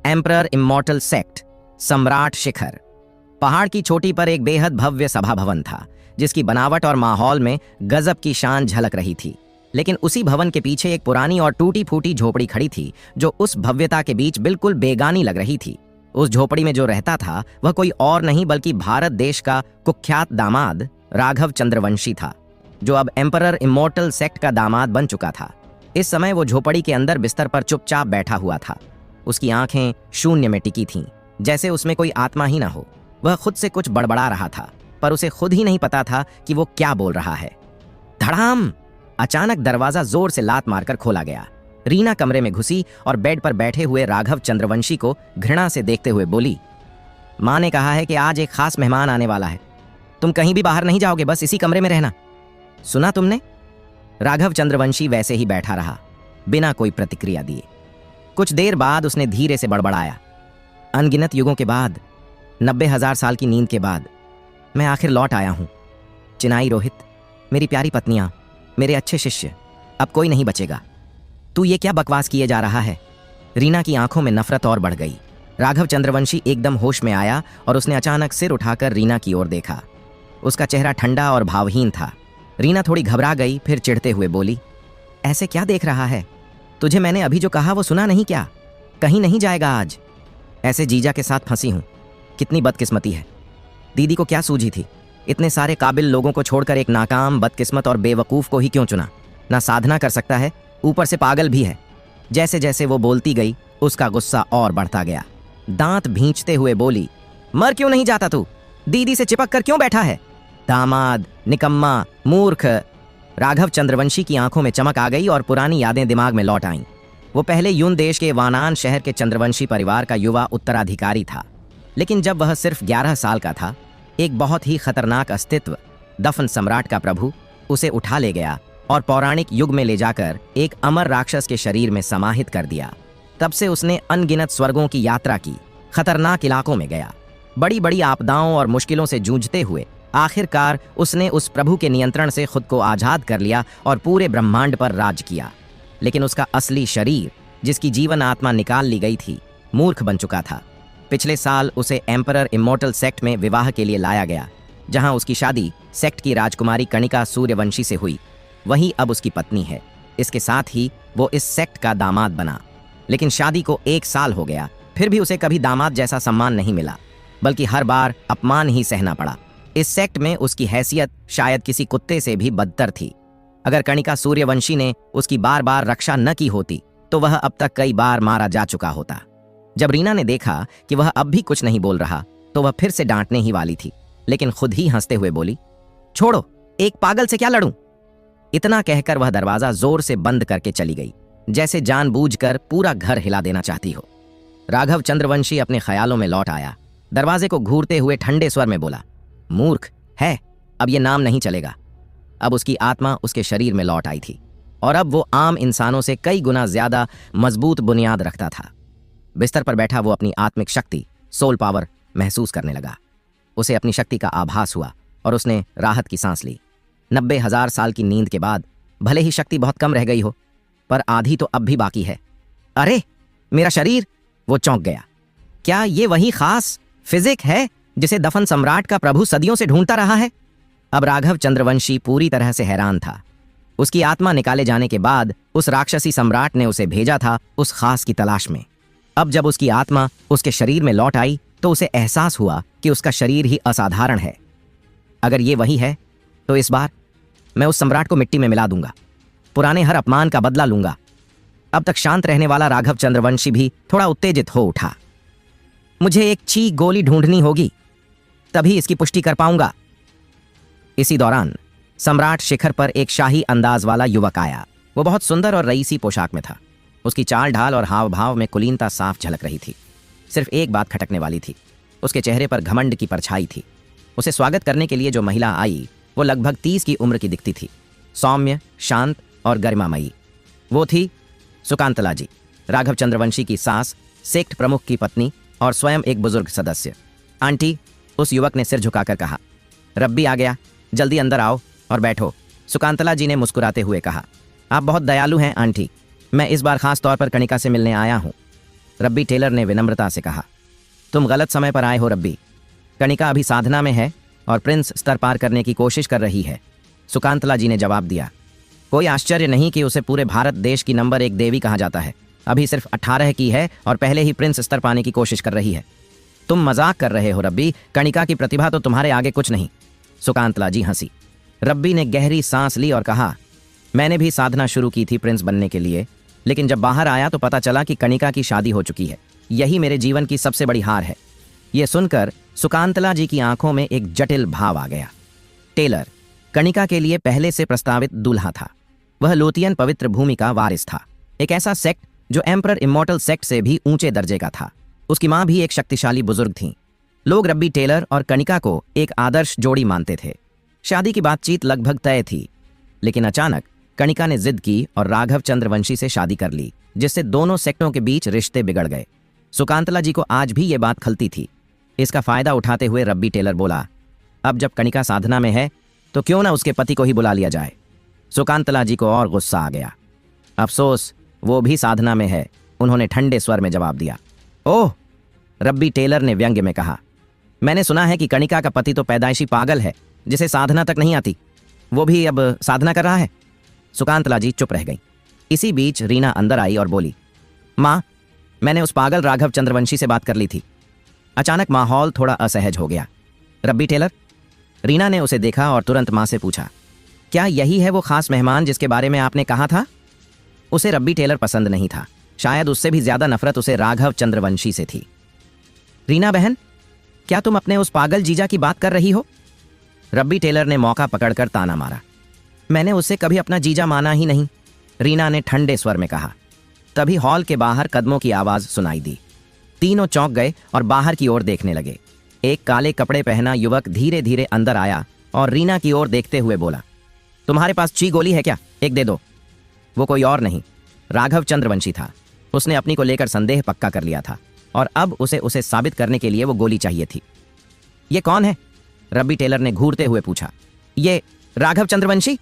Emperor Immortal sect, सम्राट शिखर। पहाड़ की चोटी पर एक बेहद भव्य सभा भवन था, जिसकी बनावट और माहौल में गजब की शान झलक रही थी। लेकिन उसी भवन के पीछे एक पुरानी और टूटी फूटी झोपड़ी खड़ी थी, जो उस भव्यता के बीच बिल्कुल बेगानी लग रही थी। उस झोपड़ी में जो रहता था वह कोई और नहीं बल्कि भारत देश का कुख्यात दामाद राघव चंद्रवंशी था, जो अब एम्परर इमॉर्टल सेक्ट का दामाद बन चुका था। इस समय वो झोपड़ी के अंदर बिस्तर पर चुपचाप बैठा हुआ था। उसकी आंखें शून्य में टिकी थीं, जैसे उसमें कोई आत्मा ही ना हो। वह खुद से कुछ बड़बड़ा रहा था, पर उसे खुद ही नहीं पता था कि वो क्या बोल रहा है। धड़ाम! अचानक दरवाजा जोर से लात मारकर खोला गया। रीना कमरे में घुसी और बेड पर बैठे हुए राघव चंद्रवंशी को घृणा से देखते हुए बोली, माँ ने कहा है कि आज एक खास मेहमान आने वाला है। तुम कहीं भी बाहर नहीं जाओगे, बस इसी कमरे में रहना। सुना तुमने? राघव चंद्रवंशी वैसे ही बैठा रहा, बिना कोई प्रतिक्रिया दिए। कुछ देर बाद उसने धीरे से बड़बड़ाया, अनगिनत युगों के बाद, 90,000 साल की नींद के बाद मैं आखिर लौट आया हूं। चिनाई रोहित, मेरी प्यारी पत्नियां, मेरे अच्छे शिष्य, अब कोई नहीं बचेगा। तू ये क्या बकवास किए जा रहा है? रीना की आंखों में नफरत और बढ़ गई। राघव चंद्रवंशी एकदम होश में आया और उसने अचानक सिर उठाकर रीना की ओर देखा। उसका चेहरा ठंडा और भावहीन था। रीना थोड़ी घबरा गई, फिर चिढ़ते हुए बोली, ऐसे क्या देख रहा है? तुझे मैंने अभी जो कहा वो सुना नहीं क्या? कहीं नहीं जाएगा आज। ऐसे जीजा के साथ फंसी हूं। कितनी बदकिस्मती है। दीदी को क्या सूझी थी? इतने सारे काबिल लोगों को छोड़कर एक नाकाम, बदकिस्मत और बेवकूफ को ही क्यों चुना? ना साधना कर सकता है, ऊपर से पागल भी है। जैसे जैसे वो बोलती गई, उसका गुस्सा और बढ़ता गया। दांत भींचते हुए बोली, मर क्यों नहीं जाता तू? दीदी से चिपक कर क्यों बैठा है? दामाद, निकम्मा, मूर्ख। राघव चंद्रवंशी की आंखों में चमक आ गई और पुरानी यादें दिमाग में लौट आईं। वो पहले यून देश के वानान शहर के चंद्रवंशी परिवार का युवा उत्तराधिकारी था, लेकिन जब वह सिर्फ 11 साल का था, एक बहुत ही खतरनाक अस्तित्व, दफन सम्राट का प्रभु, उसे उठा ले गया और पौराणिक युग में ले जाकर एक अमर राक्षस के शरीर में समाहित कर दिया। तब से उसने अनगिनत स्वर्गों की यात्रा की, खतरनाक इलाकों में गया, बड़ी बड़ी आपदाओं और मुश्किलों से जूझते हुए आखिरकार उसने उस प्रभु के नियंत्रण से खुद को आजाद कर लिया और पूरे ब्रह्मांड पर राज किया। लेकिन उसका असली शरीर, जिसकी जीवन आत्मा निकाल ली गई थी, मूर्ख बन चुका था। पिछले साल उसे एम्परर इमॉर्टल सेक्ट में विवाह के लिए लाया गया, जहां उसकी शादी सेक्ट की राजकुमारी कणिका सूर्यवंशी से हुई। वही अब उसकी पत्नी है। इसके साथ ही वो इस सेक्ट का दामाद बना। लेकिन शादी को 1 साल हो गया, फिर भी उसे कभी दामाद जैसा सम्मान नहीं मिला, बल्कि हर बार अपमान ही सहना पड़ा। इस सेक्ट में उसकी हैसियत शायद किसी कुत्ते से भी बदतर थी। अगर कणिका सूर्यवंशी ने उसकी बार बार रक्षा न की होती, तो वह अब तक कई बार मारा जा चुका होता। जब रीना ने देखा कि वह अब भी कुछ नहीं बोल रहा, तो वह फिर से डांटने ही वाली थी, लेकिन खुद ही हंसते हुए बोली, छोड़ो, एक पागल से क्या लड़ूं? इतना कहकर वह दरवाजा जोर से बंद करके चली गई, जैसे जानबूझकर पूरा घर हिला देना चाहती हो। राघव चंद्रवंशी अपने ख्यालों में लौट आया। दरवाजे को घूरते हुए ठंडे स्वर में बोला, मूर्ख है, अब ये नाम नहीं चलेगा। अब उसकी आत्मा उसके शरीर में लौट आई थी और अब वो आम इंसानों से कई गुना ज्यादा मजबूत बुनियाद रखता था। बिस्तर पर बैठा वो अपनी आत्मिक शक्ति, सोल पावर महसूस करने लगा। उसे अपनी शक्ति का आभास हुआ और उसने राहत की सांस ली। 90,000 साल की नींद के बाद भले ही शक्ति बहुत कम रह गई हो, पर आधी तो अब भी बाकी है। अरे मेरा शरीर! वो चौंक गया। क्या ये वही खास फिजिक है जिसे दफन सम्राट का प्रभु सदियों से ढूंढता रहा है? अब राघव चंद्रवंशी पूरी तरह से हैरान था। उसकी आत्मा निकाले जाने के बाद उस राक्षसी सम्राट ने उसे भेजा था उस खास की तलाश में। अब जब उसकी आत्मा उसके शरीर में लौट आई, तो उसे एहसास हुआ कि उसका शरीर ही असाधारण है। अगर ये वही है, तो इस बार मैं उस सम्राट को मिट्टी में मिला दूंगा, पुराने हर अपमान का बदला लूंगा। अब तक शांत रहने वाला राघव चंद्रवंशी भी थोड़ा उत्तेजित हो उठा। मुझे एक ची गोली ढूंढनी होगी, तभी इसकी पुष्टि कर पाऊंगा। इसी दौरान सम्राट शिखर पर एक शाही अंदाज वाला युवक आया। वो बहुत सुंदर और रईसी पोशाक में था। उसकी चाल ढाल और हाव भाव में कुलीनता साफ झलक रही थी। सिर्फ एक बात खटकने वाली थी, उसके चेहरे पर घमंड की परछाई थी। उसे स्वागत करने के लिए जो महिला आई, वो लगभग 30 की उम्र की दिखती थी, सौम्य, शांत और गरिमामयी। वो थी सुकांतला जी, राघव चंद्रवंशी की सास, सेक्ट प्रमुख की पत्नी और स्वयं एक बुजुर्ग सदस्य। आंटी, उस युवक ने सिर झुकाकर कहा। रब्बी आ गया, जल्दी अंदर आओ और बैठो, सुकांतला जी ने मुस्कुराते हुए कहा। आप बहुत दयालु हैं आंटी। मैं इस बार खास तौर पर कणिका से मिलने आया हूँ। रब्बी टेलर ने विनम्रता से कहा। तुम गलत समय पर आए हो रब्बी। कणिका अभी साधना में है और प्रिंस स्तर पार करने की कोशिश कर रही है, सुकांतला जी ने जवाब दिया। कोई आश्चर्य नहीं कि उसे पूरे भारत देश की नंबर 1 देवी कहा जाता है। अभी सिर्फ 18 की है और पहले ही प्रिंस स्तर पाने की कोशिश कर रही है। तुम मजाक कर रहे हो रब्बी, कणिका की प्रतिभा तो तुम्हारे आगे कुछ नहीं। सुकांतला जी हंसी। रब्बी ने गहरी सांस ली और कहा, मैंने भी साधना शुरू की थी प्रिंस बनने के लिए, लेकिन जब बाहर आया तो पता चला कि कणिका की शादी हो चुकी है। यही मेरे जीवन की सबसे बड़ी हार है। यह सुनकर सुकांतला जी की आंखों में एक जटिल भाव आ गया। टेलर कणिका के लिए पहले से प्रस्तावित दूल्हा था। वह लोतियन पवित्र भूमि का वारिस था, एक ऐसा सेक्ट जो एम्परर इमॉर्टल सेक्ट से भी ऊंचे दर्जे का था। उसकी मां भी एक शक्तिशाली बुजुर्ग थीं। लोग रब्बी टेलर और कणिका को एक आदर्श जोड़ी मानते थे। शादी की बातचीत लगभग तय थी, लेकिन अचानक कणिका ने जिद की और राघव चंद्रवंशी से शादी कर ली, जिससे दोनों सेक्टों के बीच रिश्ते बिगड़ गए। सुकांतला जी को आज भी ये बात खलती थी। इसका फायदा उठाते हुए रब्बी टेलर बोला, अब जब कणिका साधना में है तो क्यों ना उसके पति को ही बुला लिया जाए। सुकांतला जी को और गुस्सा आ गया। अफसोस, वो भी साधना में है, उन्होंने ठंडे स्वर में जवाब दिया। ओह, रब्बी टेलर ने व्यंग्य में कहा, मैंने सुना है कि कणिका का पति तो पैदाइशी पागल है, जिसे साधना तक नहीं आती। वो भी अब साधना कर रहा है। सुकांतला जी चुप रह गई। इसी बीच रीना अंदर आई और बोली, माँ, मैंने उस पागल राघव चंद्रवंशी से बात कर ली थी। अचानक माहौल थोड़ा असहज हो गया। रब्बी टेलर? रीना ने उसे देखा और तुरंत मां से पूछा, क्या यही है वो खास मेहमान जिसके बारे में आपने कहा था? उसे रब्बी टेलर पसंद नहीं था। शायद उससे भी ज्यादा नफरत उसे राघव चंद्रवंशी से थी। रीना बहन, क्या तुम अपने उस पागल जीजा की बात कर रही हो? रब्बी टेलर ने मौका पकड़कर ताना मारा। मैंने उसे कभी अपना जीजा माना ही नहीं, रीना ने ठंडे स्वर में कहा। तभी हॉल के बाहर कदमों की आवाज सुनाई दी। तीनों चौंक गए और बाहर की ओर देखने लगे। एक काले कपड़े पहना युवक धीरे धीरे अंदर आया और रीना की ओर देखते हुए बोला, तुम्हारे पास ची गोली है क्या? एक दे दो। वो कोई और नहीं, राघव चंद्रवंशी था। उसने अपनी को लेकर संदेह पक्का कर लिया था और अब उसे साबित करने के लिए वो गोली चाहिए थी। ये कौन है? रब्बी टेलर ने घूरते हुए पूछा। ये राघव चंद्रवंशी?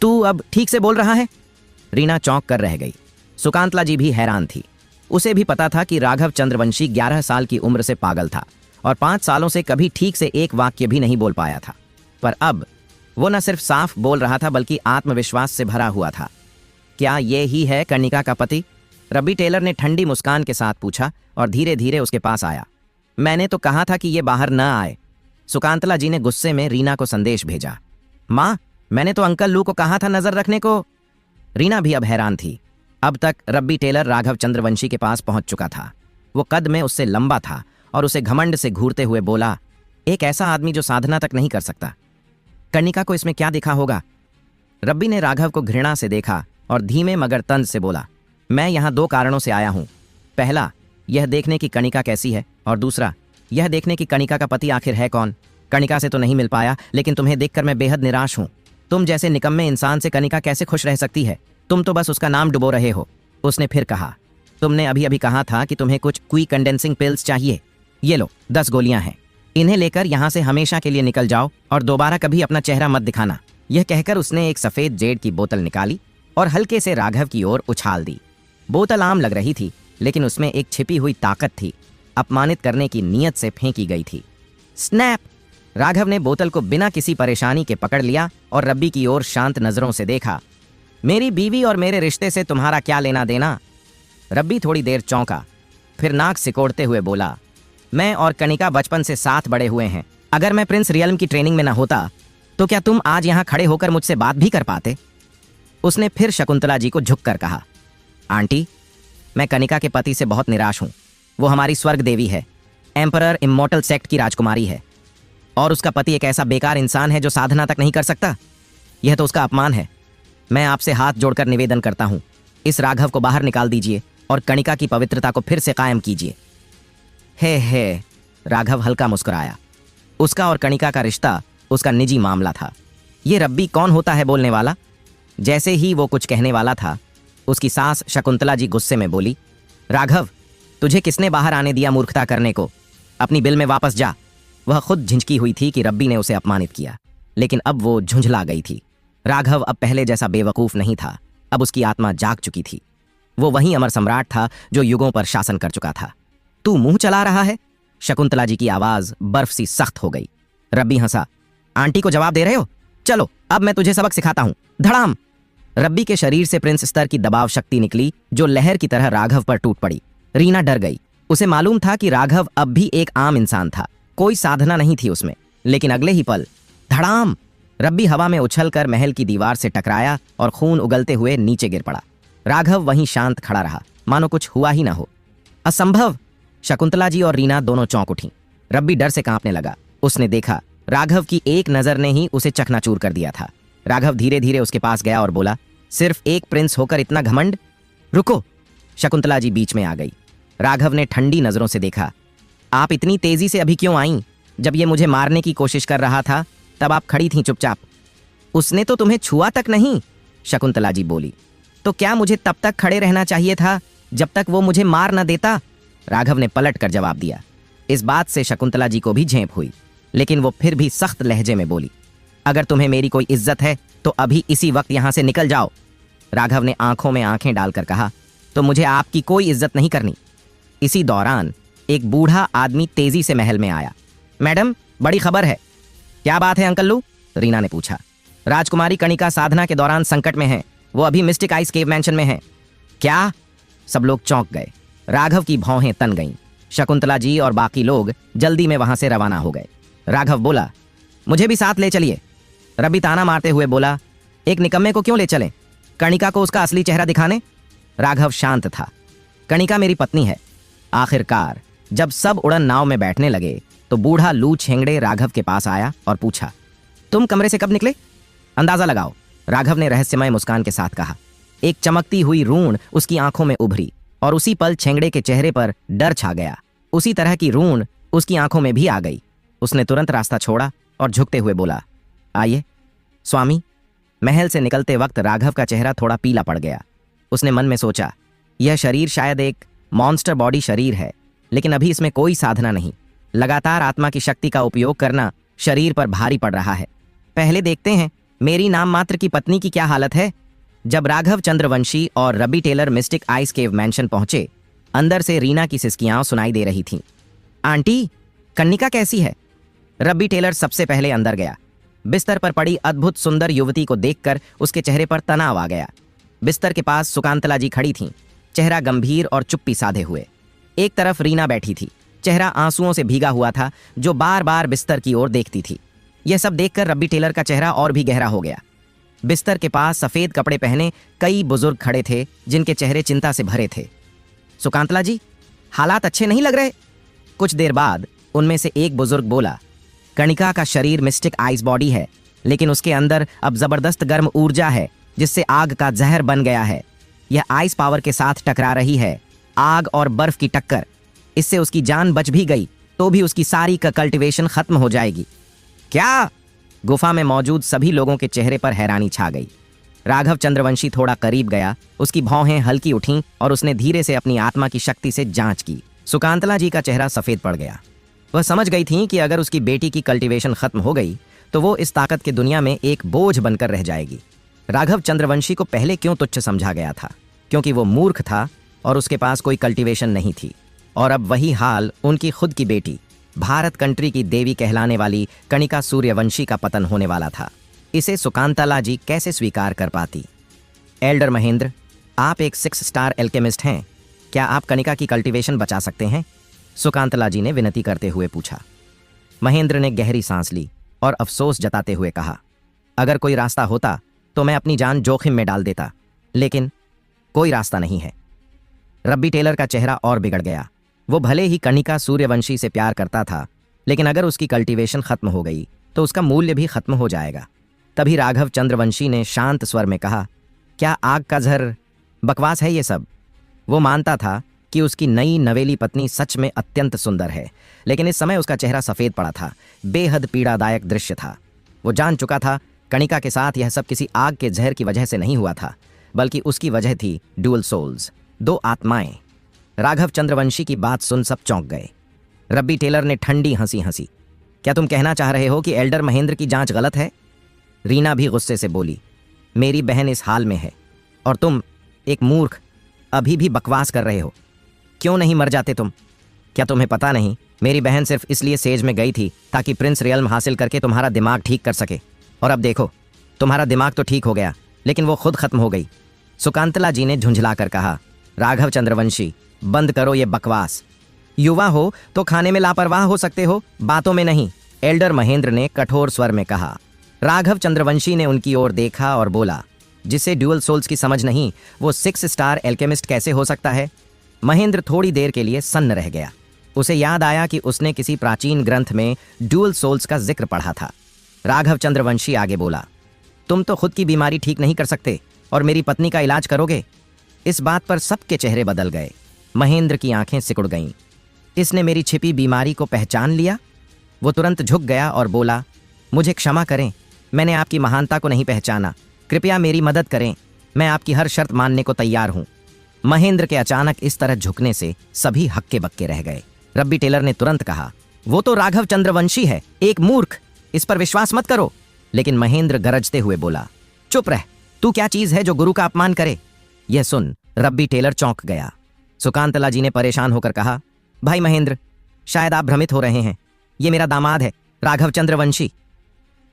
तू अब ठीक से बोल रहा है? रीना चौंक कर रह गई। सुकांतला जी भी हैरान थी। उसे भी पता था कि राघव चंद्रवंशी 11 साल की उम्र से पागल था और 5 सालों से कभी ठीक से एक वाक्य भी नहीं बोल पाया था। पर अब वो न सिर्फ साफ बोल रहा था बल्कि आत्मविश्वास से भरा हुआ था। क्या ये ही है कणिका का पति? रब्बी टेलर ने ठंडी मुस्कान के साथ पूछा और धीरे धीरे उसके पास आया। मैंने तो कहा था कि ये बाहर न आए। सुकांतला जी ने गुस्से में रीना को संदेश भेजा। माँ, मैंने तो अंकल लू को कहा था नजर रखने को। रीना भी अब हैरान थी। अब तक रब्बी टेलर राघव चंद्रवंशी के पास पहुंच चुका था। वो कद में उससे लंबा था और उसे घमंड से घूरते हुए बोला, एक ऐसा आदमी जो साधना तक नहीं कर सकता। कणिका को इसमें क्या दिखा होगा? रब्बी ने राघव को घृणा से देखा और धीमे मगर तंज से बोला, मैं यहां 2 कारणों से आया हूं। पहला, यह देखने की कणिका कैसी है, और दूसरा, यह देखने की कणिका का पति आखिर है कौन। कणिका से तो नहीं मिल पाया, लेकिन तुम्हें देखकर मैं बेहद निराश हूं। तुम जैसे निकम्मे इंसान से कणिका कैसे खुश रह सकती है? तुम तो बस उसका नाम डुबो रहे हो। उसने फिर कहा, तुमने अभी अभी कहा था कि तुम्हें कुछ क्वी कंडेंसिंग पिल्स चाहिए। ये लो, 10 गोलियां हैं। इन्हें लेकर यहां से हमेशा के लिए निकल जाओ और दोबारा कभी अपना चेहरा मत दिखाना। यह कहकर उसने एक सफेद जेड की बोतल निकाली और हल्के से राघव की ओर उछाल दी। बोतल आम लग रही थी, लेकिन उसमें एक छिपी हुई ताकत थी। अपमानित करने की नीयत से फेंकी गई थी। स्नैप! राघव ने बोतल को बिना किसी परेशानी के पकड़ लिया और रब्बी की ओर शांत नजरों से देखा। मेरी बीवी और मेरे रिश्ते से तुम्हारा क्या लेना देना? रब्बी थोड़ी देर चौंका, फिर नाक सिकोड़ते हुए बोला, मैं और कणिका बचपन से साथ बड़े हुए हैं। अगर मैं प्रिंस रियल्म की ट्रेनिंग में न होता तो क्या तुम आज यहां खड़े होकर मुझसे बात भी कर पाते? उसने फिर शकुंतला जी को झुककर कहा, आंटी, मैं कणिका के पति से बहुत निराश हूं। वो हमारी स्वर्ग देवी है, एम्परर इमॉर्टल सेक्ट की राजकुमारी है, और उसका पति एक ऐसा बेकार इंसान है जो साधना तक नहीं कर सकता। यह तो उसका अपमान है। मैं आपसे हाथ जोड़कर निवेदन करता हूं, इस राघव को बाहर निकाल दीजिए और कणिका की पवित्रता को फिर से कायम कीजिए। हे, राघव हल्का मुस्कुराया। उसका और कणिका का रिश्ता उसका निजी मामला था। ये रब्बी कौन होता है बोलने वाला? जैसे ही वो कुछ कहने वाला था, उसकी सास शकुंतला जी गुस्से में बोली, राघव, तुझे किसने बाहर आने दिया मूर्खता करने को? अपनी बिल में वापस जा। वह खुद झिंझकी हुई थी कि रब्बी ने उसे अपमानित किया, लेकिन अब वो झुंझला गई थी। राघव अब पहले जैसा बेवकूफ नहीं था। अब उसकी आत्मा जाग चुकी थी। वो वही अमर सम्राट था जो युगों पर शासन कर चुका था। तू मुंह चला रहा है? शकुंतला जी की आवाज बर्फ सी सख्त हो गई। रब्बी हंसा। आंटी को जवाब दे रहे हो? चलो अब मैं तुझे सबक सिखाता हूं। धड़ाम! रब्बी के शरीर से प्रिंस स्तर की दबाव शक्ति निकली जो लहर की तरह राघव पर टूट पड़ी। रीना डर गई। उसे मालूम था कि राघव अब भी एक आम इंसान था, कोई साधना नहीं थी उसमें। लेकिन अगले ही पल धड़ाम! रब्बी हवा में उछलकर महल की दीवार से टकराया और खून उगलते हुए नीचे गिर पड़ा। राघव वहीं शांत खड़ा रहा, मानो कुछ हुआ ही ना हो। असंभव! शकुंतला जी और रीना दोनों चौंक उठीं। रब्बी डर से कांपने लगा। उसने देखा राघव की एक नजर ने ही उसे चकनाचूर कर दिया था। राघव धीरे धीरे उसके पास गया और बोला, सिर्फ एक प्रिंस होकर इतना घमंड? रुको! शकुंतला जी बीच में आ गई। राघव ने ठंडी नजरों से देखा। आप इतनी तेजी से अभी क्यों आईं? जब ये मुझे मारने की कोशिश कर रहा था तब आप खड़ी थीं चुपचाप। उसने तो तुम्हें छुआ तक नहीं, शकुंतला जी बोली। तो क्या मुझे तब तक खड़े रहना चाहिए था जब तक वो मुझे मार न देता? राघव ने पलट कर जवाब दिया। इस बात से शकुंतला जी को भी झेप हुई, लेकिन वो फिर भी सख्त लहजे में बोली, अगर तुम्हें मेरी कोई इज्जत है तो अभी इसी वक्त यहां से निकल जाओ। राघव ने आंखों में आंखें डालकर कहा, तो मुझे आपकी कोई इज्जत नहीं करनी। इसी दौरान एक बूढ़ा आदमी तेजी से महल में आया। मैडम, बड़ी खबर है। क्या बात है अंकल्लू? रीना ने पूछा। राजकुमारी कणिका साधना के दौरान संकट में है। वो अभी मिस्टिक आइस केव मैंशन में है। क्या? सब लोग चौंक गए। राघव की भौहें तन गईं। शकुंतला जी और बाकी लोग जल्दी में वहां से रवाना हो गए। राघव बोला, मुझे भी साथ ले चलिए। रब्बी ताना मारते हुए बोला, एक निकम्मे को क्यों ले चलें? कणिका को उसका असली चेहरा दिखाने। राघव शांत था। कणिका मेरी पत्नी है। आखिरकार जब सब उड़न नाव में बैठने लगे तो बूढ़ा लू छेंगड़े राघव के पास आया और पूछा, तुम कमरे से कब निकले? अंदाजा लगाओ, राघव ने रहस्यमय मुस्कान के साथ कहा। एक चमकती हुई रून उसकी आंखों में उभरी और उसी पल छेंगड़े के चेहरे पर डर छा गया। उसी तरह की रून उसकी आंखों में भी आ गई। उसने तुरंत रास्ता छोड़ा और झुकते हुए बोला, आइए स्वामी। महल से निकलते वक्त राघव का चेहरा थोड़ा पीला पड़ गया। उसने मन में सोचा, यह शरीर शायद एक मॉन्स्टर बॉडी शरीर है, लेकिन अभी इसमें कोई साधना नहीं। लगातार आत्मा की शक्ति का उपयोग करना शरीर पर भारी पड़ रहा है। पहले देखते हैं मेरी नाम मात्र की पत्नी की क्या हालत है। जब राघव चंद्रवंशी और रबी टेलर मिस्टिक आइस केव मैंशन पहुंचे, अंदर से रीना की सिसकियां सुनाई दे रही थीं। आंटी, कन्निका कैसी है? रबी टेलर सबसे पहले अंदर गया। बिस्तर पर पड़ी अद्भुत सुंदर युवती को देखकर उसके चेहरे पर तनाव आ गया। बिस्तर के पास सुकांतला जी खड़ी थीं, चेहरा गंभीर और चुप्पी साधे हुए। एक तरफ रीना बैठी थी, चेहरा आंसुओं से भीगा हुआ था, जो बार बार बिस्तर की ओर देखती थी। यह सब देखकर रब्बी टेलर का चेहरा और भी गहरा हो गया। बिस्तर के पास सफेद कपड़े पहने कई बुजुर्ग खड़े थे, जिनके चेहरे चिंता से भरे थे। सुकांतला जी, हालात अच्छे नहीं लग रहे। कुछ देर बाद उनमें से एक बुजुर्ग बोला, कणिका का शरीर मिस्टिक आइस बॉडी है, लेकिन उसके अंदर अब जबरदस्त गर्म ऊर्जा है, जिससे आग का जहर बन गया है। यह आइस पावर के साथ टकरा रही है, आग और बर्फ की टक्कर। इससे उसकी जान बच भी गई तो भी उसकी सारी का कल्टीवेशन खत्म हो जाएगी। क्या? गुफा में मौजूद सभी लोगों के चेहरे पर हैरानी छा गई। राघव चंद्रवंशी थोड़ा करीब गया, उसकी भौहें हल्की उठीं और उसने धीरे से अपनी आत्मा की शक्ति से जांच की। सुकांतला जी का चेहरा सफेद पड़ गया। वह समझ गई थी कि अगर उसकी बेटी की कल्टीवेशन खत्म हो गई तो वो इस ताकत की दुनिया में एक बोझ बनकर रह जाएगी। राघव चंद्रवंशी को पहले क्यों तुच्छ समझा गया था? क्योंकि वो मूर्ख था और उसके पास कोई कल्टीवेशन नहीं थी। और अब वही हाल उनकी खुद की बेटी, भारत कंट्री की देवी कहलाने वाली कणिका सूर्यवंशी का पतन होने वाला था। इसे सुकांतला जी कैसे स्वीकार कर पाती? एल्डर महेंद्र, आप एक 6 स्टार एल्केमिस्ट हैं, क्या आप कणिका की कल्टीवेशन बचा सकते हैं? सुकांतला जी ने विनती करते हुए पूछा। महेंद्र ने गहरी सांस ली और अफसोस जताते हुए कहा, अगर कोई रास्ता होता तो मैं अपनी जान जोखिम में डाल देता, लेकिन कोई रास्ता नहीं है। रब्बी टेलर का चेहरा और बिगड़ गया। वो भले ही कणिका सूर्यवंशी से प्यार करता था, लेकिन अगर उसकी कल्टीवेशन खत्म हो गई तो उसका मूल्य भी खत्म हो जाएगा। तभी राघव चंद्रवंशी ने शांत स्वर में कहा, क्या आग का जहर? बकवास है ये सब। वो मानता था कि उसकी नई नवेली पत्नी सच में अत्यंत सुंदर है, लेकिन इस समय उसका चेहरा सफेद पड़ा था। बेहद पीड़ादायक दृश्य था। वो जान चुका था कणिका के साथ यह सब किसी आग के जहर की वजह से नहीं हुआ था, बल्कि उसकी वजह थी डुअल सोल्स, 2 आत्माएं। राघव चंद्रवंशी की बात सुन सब चौंक गए। रब्बी टेलर ने ठंडी हंसी हंसी। क्या तुम कहना चाह रहे हो कि एल्डर महेंद्र की जांच गलत है? रीना भी गुस्से से बोली, मेरी बहन इस हाल में है और तुम एक मूर्ख अभी भी बकवास कर रहे हो। क्यों नहीं मर जाते तुम? क्या तुम्हें पता नहीं, मेरी बहन सिर्फ इसलिए सेज में गई थी ताकि प्रिंस रियल्म हासिल करके तुम्हारा दिमाग ठीक कर सके। और अब देखो, तुम्हारा दिमाग तो ठीक हो गया, लेकिन वो खुद खत्म हो गई। सुकांतला जी ने झुंझलाकर कहा, राघव चंद्रवंशी, बंद करो ये बकवास। युवा हो तो खाने में लापरवाह हो सकते हो, बातों में नहीं, एल्डर महेंद्र ने कठोर स्वर में कहा। राघव चंद्रवंशी ने उनकी ओर देखा और बोला, जिसे ड्यूअल सोल्स की समझ नहीं, वो 6 स्टार एल्केमिस्ट कैसे हो सकता है? महेंद्र थोड़ी देर के लिए सन्न रह गया। उसे याद आया कि उसने किसी प्राचीन ग्रंथ में ड्यूअल सोल्स का जिक्र पढ़ा था। राघव चंद्रवंशी आगे बोला, तुम तो खुद की बीमारी ठीक नहीं कर सकते और मेरी पत्नी का इलाज करोगे? इस बात पर सबके चेहरे बदल गए। महेंद्र की आंखें सिकुड़ गईं। इसने मेरी छिपी बीमारी को पहचान लिया? वो तुरंत झुक गया और बोला, मुझे क्षमा करें, मैंने आपकी महानता को नहीं पहचाना। कृपया मेरी मदद करें, मैं आपकी हर शर्त मानने को तैयार हूं। महेंद्र के अचानक इस तरह झुकने से सभी हक्के बक्के रह गए। रब्बी टेलर ने तुरंत कहा, वो तो राघव चंद्रवंशी है, एक मूर्ख, इस पर विश्वास मत करो। लेकिन महेंद्र गरजते हुए बोला, चुप रह, तू क्या चीज है जो गुरु का अपमान करे? यह सुन रब्बी टेलर चौंक गया। सुकांतला जी ने परेशान होकर कहा, भाई महेंद्र, शायद आप भ्रमित हो रहे हैं, ये मेरा दामाद है, राघव चंद्रवंशी।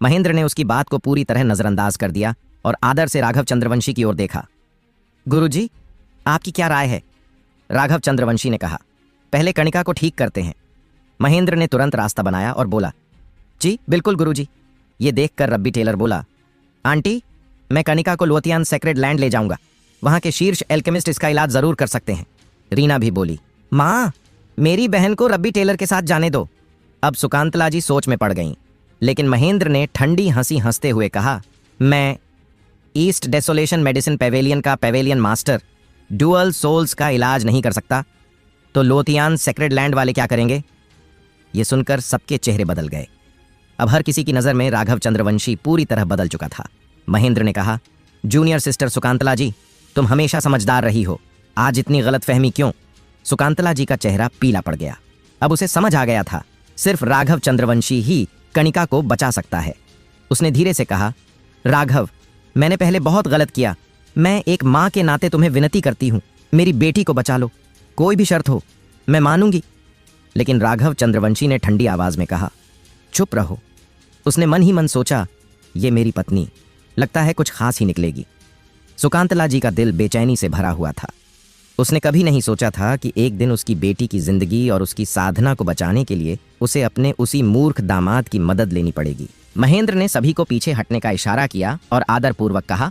महेंद्र ने उसकी बात को पूरी तरह नजरअंदाज कर दिया और आदर से राघव चंद्रवंशी की ओर देखा। गुरुजी, आपकी क्या राय है? राघव चंद्रवंशी ने कहा, पहले कणिका को ठीक करते हैं। महेंद्र ने तुरंत रास्ता बनाया और बोला, जी बिल्कुल गुरुजी। ये देखकर रब्बी टेलर बोला, आंटी, मैं कणिका को लोथियान सेक्रेड लैंड ले जाऊंगा, वहां के शीर्ष एल्केमिस्ट इसका इलाज जरूर कर सकते हैं। रीना भी बोली, माँ, मेरी बहन को रब्बी टेलर के साथ जाने दो। अब सुकांतला जी सोच में पड़ गईं, लेकिन महेंद्र ने ठंडी हंसी हंसते हुए कहा, मैं ईस्ट डेसोलेशन मेडिसिन पेवेलियन का पेवेलियन मास्टर ड्यूअल सोल्स का इलाज नहीं कर सकता, तो लोथियान सेक्रेड लैंड वाले क्या करेंगे? ये सुनकर सबके चेहरे बदल गए। अब हर किसी की नज़र में राघव चंद्रवंशी पूरी तरह बदल चुका था। महेंद्र ने कहा, जूनियर सिस्टर सुकांतला जी, तुम हमेशा समझदार रही हो, आज इतनी गलतफहमी क्यों? सुकांतला जी का चेहरा पीला पड़ गया। अब उसे समझ आ गया था, सिर्फ राघव चंद्रवंशी ही कणिका को बचा सकता है। उसने धीरे से कहा, राघव, मैंने पहले बहुत गलत किया, मैं एक माँ के नाते तुम्हें विनती करती हूँ, मेरी बेटी को बचा लो, कोई भी शर्त हो मैं मानूंगी। लेकिन राघव चंद्रवंशी ने ठंडी आवाज में कहा, चुप रहो। उसने मन ही मन सोचा, ये मेरी पत्नी, लगता है कुछ खास ही निकलेगी। सुकांतला जी का दिल बेचैनी से भरा हुआ था। उसने कभी नहीं सोचा था कि एक दिन उसकी बेटी की जिंदगी और उसकी साधना को बचाने के लिए उसे अपने उसी मूर्ख दामाद की मदद लेनी पड़ेगी। महेंद्र ने सभी को पीछे हटने का इशारा किया और आदरपूर्वक कहा,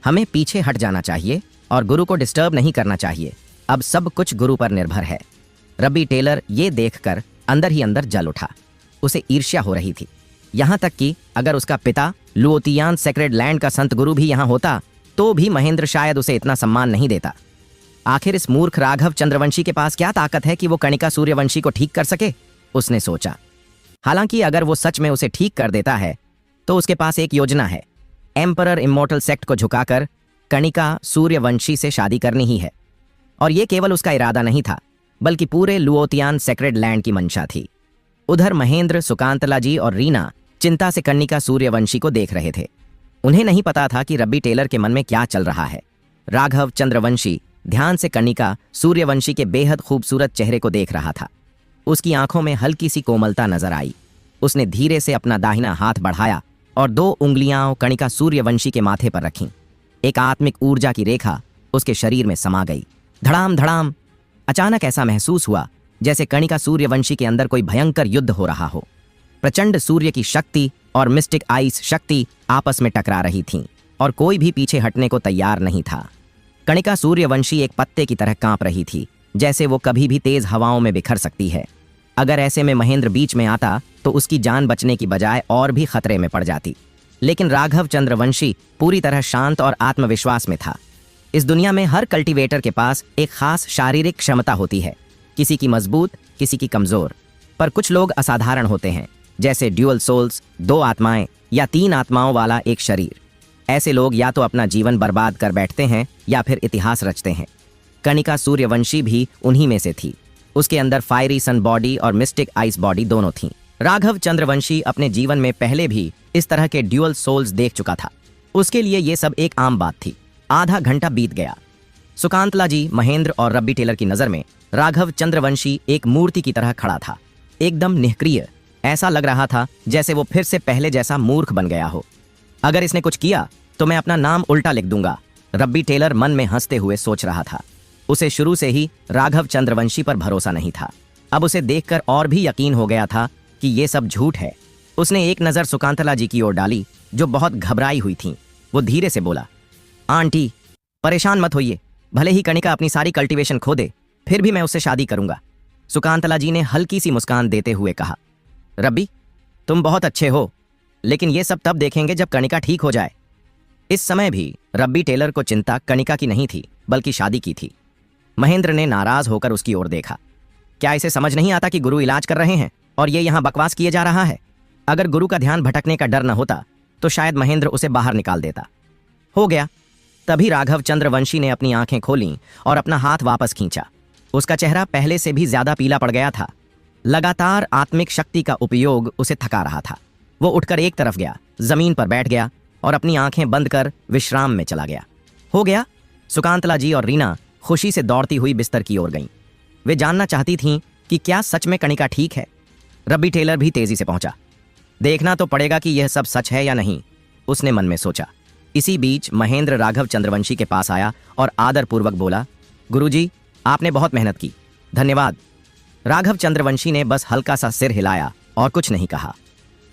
हमें पीछे हट जाना चाहिए और गुरु को डिस्टर्ब नहीं करना चाहिए, अब सब कुछ गुरु पर निर्भर है। रब्बी टेलर ये देखकर अंदर ही अंदर जल उठा। उसे ईर्ष्या हो रही थी, यहां तक कि अगर उसका पिता लुओतियान सेक्रेड लैंड का संत गुरु भी यहां होता तो भी महेंद्र शायद उसे इतना सम्मान नहीं देता। आखिर इस मूर्ख राघव चंद्रवंशी के पास क्या ताकत है कि वो कणिका सूर्यवंशी को ठीक कर सके? उसने सोचा। हालांकि अगर वो सच में उसे ठीक कर देता है तो उसके पास एक योजना है, एम्परर इमोर्टल सेक्ट को झुकाकर कणिका सूर्यवंशी से शादी करनी ही है। और ये केवल उसका इरादा नहीं था, बल्कि पूरे लुओतियान सेक्रेड लैंड की मंशा थी। उधर महेंद्र, सुकांतला जी और रीना चिंता से कणिका सूर्यवंशी को देख रहे थे। उन्हें नहीं पता था कि रब्बी टेलर के मन में क्या चल रहा है। राघव चंद्रवंशी ध्यान से कणिका सूर्यवंशी के बेहद खूबसूरत चेहरे को देख रहा था। उसकी आंखों में हल्की सी कोमलता नजर आई। उसने धीरे से अपना दाहिना हाथ बढ़ाया और 2 उंगलियां कणिका सूर्यवंशी के माथे पर रखीं। एक आत्मिक ऊर्जा की रेखा उसके शरीर में समा गई। धड़ाम धड़ाम, अचानक ऐसा महसूस हुआ जैसे कणिका सूर्यवंशी के अंदर कोई भयंकर युद्ध हो रहा हो। प्रचंड सूर्य की शक्ति और मिस्टिक आइस शक्ति आपस में टकरा रही थीं और कोई भी पीछे हटने को तैयार नहीं था। कणिका सूर्यवंशी एक पत्ते की तरह कांप रही थी, जैसे वो कभी भी तेज हवाओं में बिखर सकती है। अगर ऐसे में महेंद्र बीच में आता तो उसकी जान बचने की बजाय और भी खतरे में पड़ जाती। लेकिन राघव चंद्रवंशी पूरी तरह शांत और आत्मविश्वास में था। इस दुनिया में हर कल्टीवेटर के पास एक खास शारीरिक क्षमता होती है, किसी की मजबूत, किसी की कमजोर। पर कुछ लोग असाधारण होते हैं, जैसे ड्यूअल सोल्स, 2 आत्माएं या 3 आत्माओं वाला एक शरीर। ऐसे लोग या तो अपना जीवन बर्बाद कर बैठते हैं या फिर इतिहास रचते हैं। कणिका सूर्यवंशी भी उन्हीं में से थी। उसके अंदर फायरी सन बॉडी और मिस्टिक आइस बॉडी दोनों थीं। राघव चंद्रवंशी अपने जीवन में पहले भी इस तरह के ड्यूअल सोल्स देख चुका था। उसके लिए ये सब एक आम बात थी। आधा घंटा बीत गया। सुकांतला जी, महेंद्र और रब्बी टेलर की नजर में राघव चंद्रवंशी एक मूर्ति की तरह खड़ा था, एकदम निष्क्रिय। ऐसा लग रहा था जैसे वो फिर से पहले जैसा मूर्ख बन गया हो। अगर इसने कुछ किया तो मैं अपना नाम उल्टा लिख दूंगा, रब्बी टेलर मन में हंसते हुए सोच रहा था। उसे शुरू से ही राघव चंद्रवंशी पर भरोसा नहीं था। अब उसे देखकर और भी यकीन हो गया था कि ये सब झूठ है। उसने एक नज़र सुकांतला जी की ओर डाली, जो बहुत घबराई हुई थीं। वो धीरे से बोला, आंटी, परेशान मत होइए। भले ही कणिका अपनी सारी कल्टीवेशन खो दे, फिर भी मैं उससे शादी करूंगा। सुकांतला जी ने हल्की सी मुस्कान देते हुए कहा, रब्बी, तुम बहुत अच्छे हो, लेकिन ये सब तब देखेंगे जब कणिका ठीक हो जाए। इस समय भी रब्बी टेलर को चिंता कणिका की नहीं थी, बल्कि शादी की थी। महेंद्र ने नाराज होकर उसकी ओर देखा। क्या इसे समझ नहीं आता कि गुरु इलाज कर रहे हैं और ये यहां बकवास किए जा रहा है? अगर गुरु का ध्यान भटकने का डर न होता तो शायद महेंद्र उसे बाहर निकाल देता। हो गया। तभी राघव चंद्रवंशी ने अपनी आंखें खोलीं और अपना हाथ वापस खींचा। उसका चेहरा पहले से भी ज्यादा पीला पड़ गया था। लगातार आत्मिक शक्ति का उपयोग उसे थका रहा था। वो उठकर एक तरफ गया, जमीन पर बैठ गया और अपनी आंखें बंद कर विश्राम में चला गया। हो गया। सुकांतला जी और रीना खुशी से दौड़ती हुई बिस्तर की ओर गईं। वे जानना चाहती थीं कि क्या सच में कणिका ठीक है। रब्बी टेलर भी तेजी से पहुंचा। देखना तो पड़ेगा कि यह सब सच है या नहीं, उसने मन में सोचा। इसी बीच महेंद्र राघव चंद्रवंशी के पास आया और आदरपूर्वक बोला, गुरुजी, आपने बहुत मेहनत की, धन्यवाद। राघव चंद्रवंशी ने बस हल्का सा सिर हिलाया और कुछ नहीं कहा।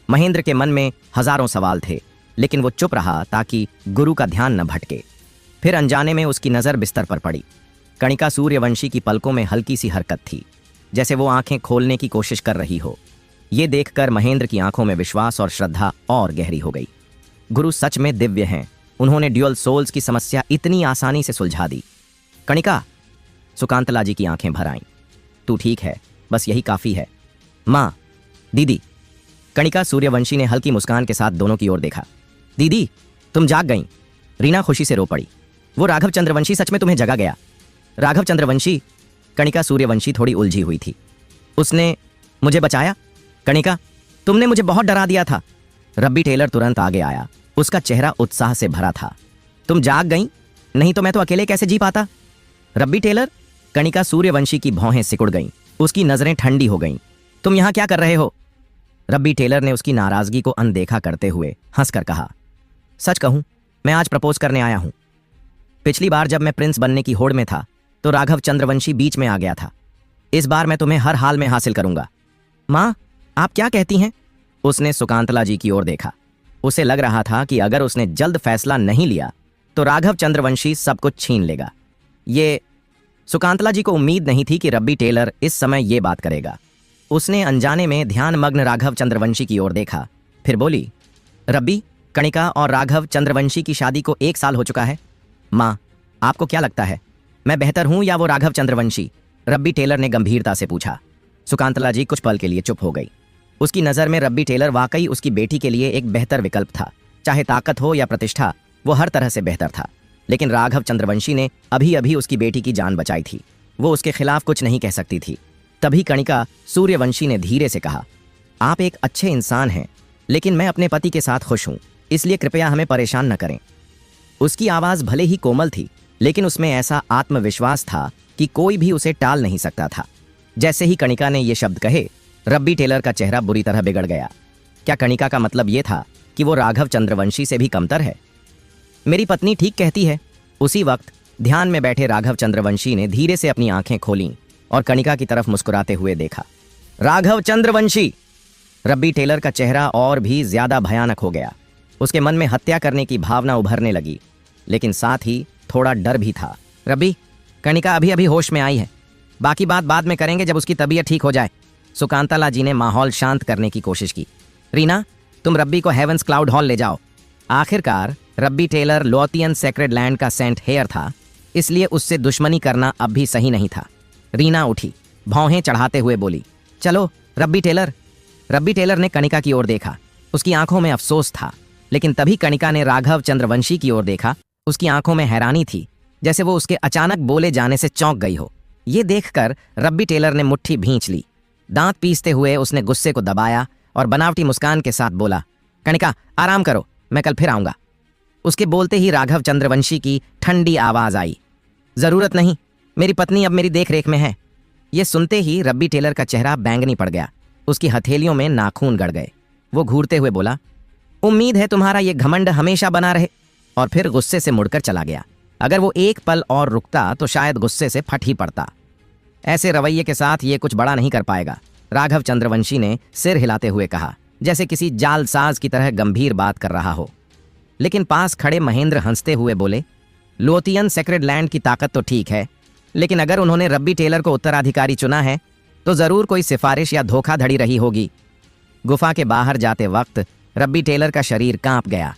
महेंद्र के मन में हजारों सवाल थे, लेकिन वो चुप रहा ताकि गुरु का ध्यान न भटके। फिर अनजाने में उसकी नजर बिस्तर पर पड़ी। कणिका सूर्यवंशी की पलकों में हल्की सी हरकत थी, जैसे वो आंखें खोलने की कोशिश कर रही हो। ये देखकर महेंद्र की आंखों में विश्वास और श्रद्धा और गहरी हो गई। गुरु सच में दिव्य हैं। उन्होंने ड्यूअल सोल्स की समस्या इतनी आसानी से सुलझा दी। कणिका, सुकांतला जी की आंखें भर आईं। तू ठीक है, बस यही काफी है। माँ, दीदी। कणिका सूर्यवंशी ने हल्की मुस्कान के साथ दोनों की ओर देखा। दीदी, तुम जाग गईं। रीना खुशी से रो पड़ी। वो राघव चंद्रवंशी सच में तुम्हें जगा गया। राघव चंद्रवंशी? कणिका सूर्यवंशी थोड़ी उलझी हुई थी। उसने मुझे बचाया? कणिका, तुमने मुझे बहुत डरा दिया था। रब्बी टेलर तुरंत आगे आया। उसका चेहरा उत्साह से भरा था। तुम जाग गईं? नहीं तो मैं तो अकेले कैसे जी पाता? रब्बी टेलर? कणिका सूर्यवंशी की भौहें सिकुड़ गईं। उसकी नजरें ठंडी हो गईं। तुम यहां क्या कर रहे हो? रब्बी टेलर ने उसकी नाराजगी को अनदेखा करते हुए हंसकर कहा, सच कहूं, मैं आज प्रपोज करने आया हूं। पिछली बार जब मैं प्रिंस बनने की होड़ में था तो राघव चंद्रवंशी बीच में आ गया था। इस बार मैं तुम्हें हर हाल में हासिल करूंगा। माँ, आप क्या कहती हैं? उसने सुकांतला जी की ओर देखा। उसे लग रहा था कि अगर उसने जल्द फैसला नहीं लिया तो राघव चंद्रवंशी सब कुछ छीन लेगा। ये सुकांतला जी को उम्मीद नहीं थी कि रब्बी टेलर इस समय ये बात करेगा। उसने अनजाने में ध्यानमग्न राघव चंद्रवंशी की ओर देखा, फिर बोली, रब्बी, कणिका और राघव चंद्रवंशी की शादी को 1 साल हो चुका है। माँ, आपको क्या लगता है, मैं बेहतर हूं या वो राघव चंद्रवंशी? रब्बी टेलर ने गंभीरता से पूछा। सुकांतला जी कुछ पल के लिए चुप हो गई। उसकी नज़र में रब्बी टेलर वाकई उसकी बेटी के लिए एक बेहतर विकल्प था। चाहे ताकत हो या प्रतिष्ठा, वो हर तरह से बेहतर था। लेकिन राघव चंद्रवंशी ने अभी अभी उसकी बेटी की जान बचाई थी। वो उसके खिलाफ कुछ नहीं कह सकती थी। तभी कणिका सूर्यवंशी ने धीरे से कहा, आप एक अच्छे इंसान हैं, लेकिन मैं अपने पति के साथ खुश हूं, इसलिए कृपया हमें परेशान न करें। उसकी आवाज़ भले ही कोमल थी, लेकिन उसमें ऐसा आत्मविश्वास था कि कोई भी उसे टाल नहीं सकता था। जैसे ही कणिका ने ये शब्द कहे, रब्बी टेलर का चेहरा बुरी तरह बिगड़ गया। क्या कणिका का मतलब ये था कि वो राघव चंद्रवंशी से भी कमतर है? मेरी पत्नी ठीक कहती है। उसी वक्त ध्यान में बैठे राघव चंद्रवंशी ने धीरे से अपनी आंखें खोलीं और कणिका की तरफ मुस्कुराते हुए देखा। राघव चंद्रवंशी! रब्बी टेलर का चेहरा और भी ज्यादा भयानक हो गया। उसके मन में हत्या करने की भावना उभरने लगी, लेकिन साथ ही थोड़ा डर भी था। रब्बी, कणिका अभी अभी होश में आई है, बाकी बात बाद में करेंगे जब उसकी तबीयत ठीक हो जाए। सुकांतला जी ने माहौल शांत करने की कोशिश की। रीना, तुम रब्बी को हेवंस क्लाउड हॉल ले जाओ। आखिरकार रब्बी टेलर लोथियन सेक्रेड लैंड का सेंट हेयर था, इसलिए उससे दुश्मनी करना अब भी सही नहीं था। रीना उठी, भौहें चढ़ाते हुए बोली, चलो रब्बी टेलर। रब्बी टेलर ने कणिका की ओर देखा। उसकी आंखों में अफसोस था, लेकिन तभी कणिका ने राघव चंद्रवंशी की ओर देखा। उसकी आंखों में हैरानी थी, जैसे वो उसके अचानक बोले जाने से चौंक गई हो। ये देखकर रब्बी टेलर ने मुट्ठी भींच ली। दांत पीसते हुए उसने गुस्से को दबाया और बनावटी मुस्कान के साथ बोला, कणिका, आराम करो, मैं कल फिर आऊंगा। उसके बोलते ही राघव चंद्रवंशी की ठंडी आवाज आई, जरूरत नहीं, मेरी पत्नी अब मेरी देख रेख में है। ये सुनते ही रब्बी टेलर का चेहरा बैंगनी पड़ गया। उसकी हथेलियों में नाखून गड़ गए। वो घूरते हुए बोला, उम्मीद है तुम्हारा ये घमंड हमेशा बना रहे। और फिर गुस्से से मुड़कर चला गया। अगर वो एक पल और रुकता तो शायद गुस्से से फट ही पड़ता। ऐसे रवैये के साथ ये कुछ बड़ा नहीं कर पाएगा, राघव चंद्रवंशी ने सिर हिलाते हुए कहा, जैसे किसी जालसाज की तरह गंभीर बात कर रहा हो। लेकिन पास खड़े महेंद्र हंसते हुए बोले, लोथियन सेक्रेड लैंड की ताकत तो ठीक है, लेकिन अगर उन्होंने रब्बी टेलर को उत्तराधिकारी चुना है तो जरूर कोई सिफारिश या धोखाधड़ी रही होगी। गुफा के बाहर जाते वक्त रब्बी टेलर का शरीर कांप गया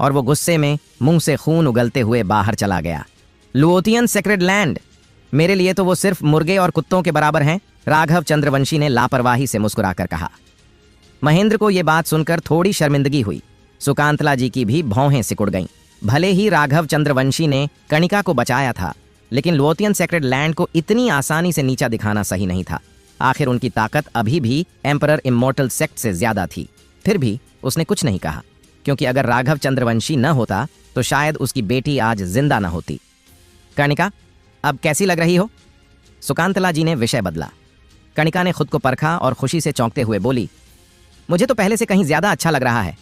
और वो गुस्से में मुंह से खून उगलते हुए बाहर चला गया। लुओथियन सेक्रेड लैंड, मेरे लिए तो वो सिर्फ मुर्गे और कुत्तों के बराबर हैं, राघव चंद्रवंशी ने लापरवाही से मुस्कुराकर कहा। महेंद्र को यह बात सुनकर थोड़ी शर्मिंदगी हुई। सुकांतला जी की भी भौहें सिकुड़ गईं। भले ही राघव चंद्रवंशी ने कणिका को बचाया था, लेकिन लुओथियन सेक्रेड लैंड को इतनी आसानी से नीचा दिखाना सही नहीं था। आखिर उनकी ताकत अभी भी एम्परर इमोर्टल सेक्ट से ज्यादा थी। फिर भी उसने कुछ नहीं कहा, क्योंकि अगर राघव चंद्रवंशी न होता तो शायद उसकी बेटी आज जिंदा न होती। कणिका, अब कैसी लग रही हो? सुकांतला जी ने विषय बदला। कणिका ने खुद को परखा और खुशी से चौंकते हुए बोली, मुझे तो पहले से कहीं ज्यादा अच्छा लग रहा है।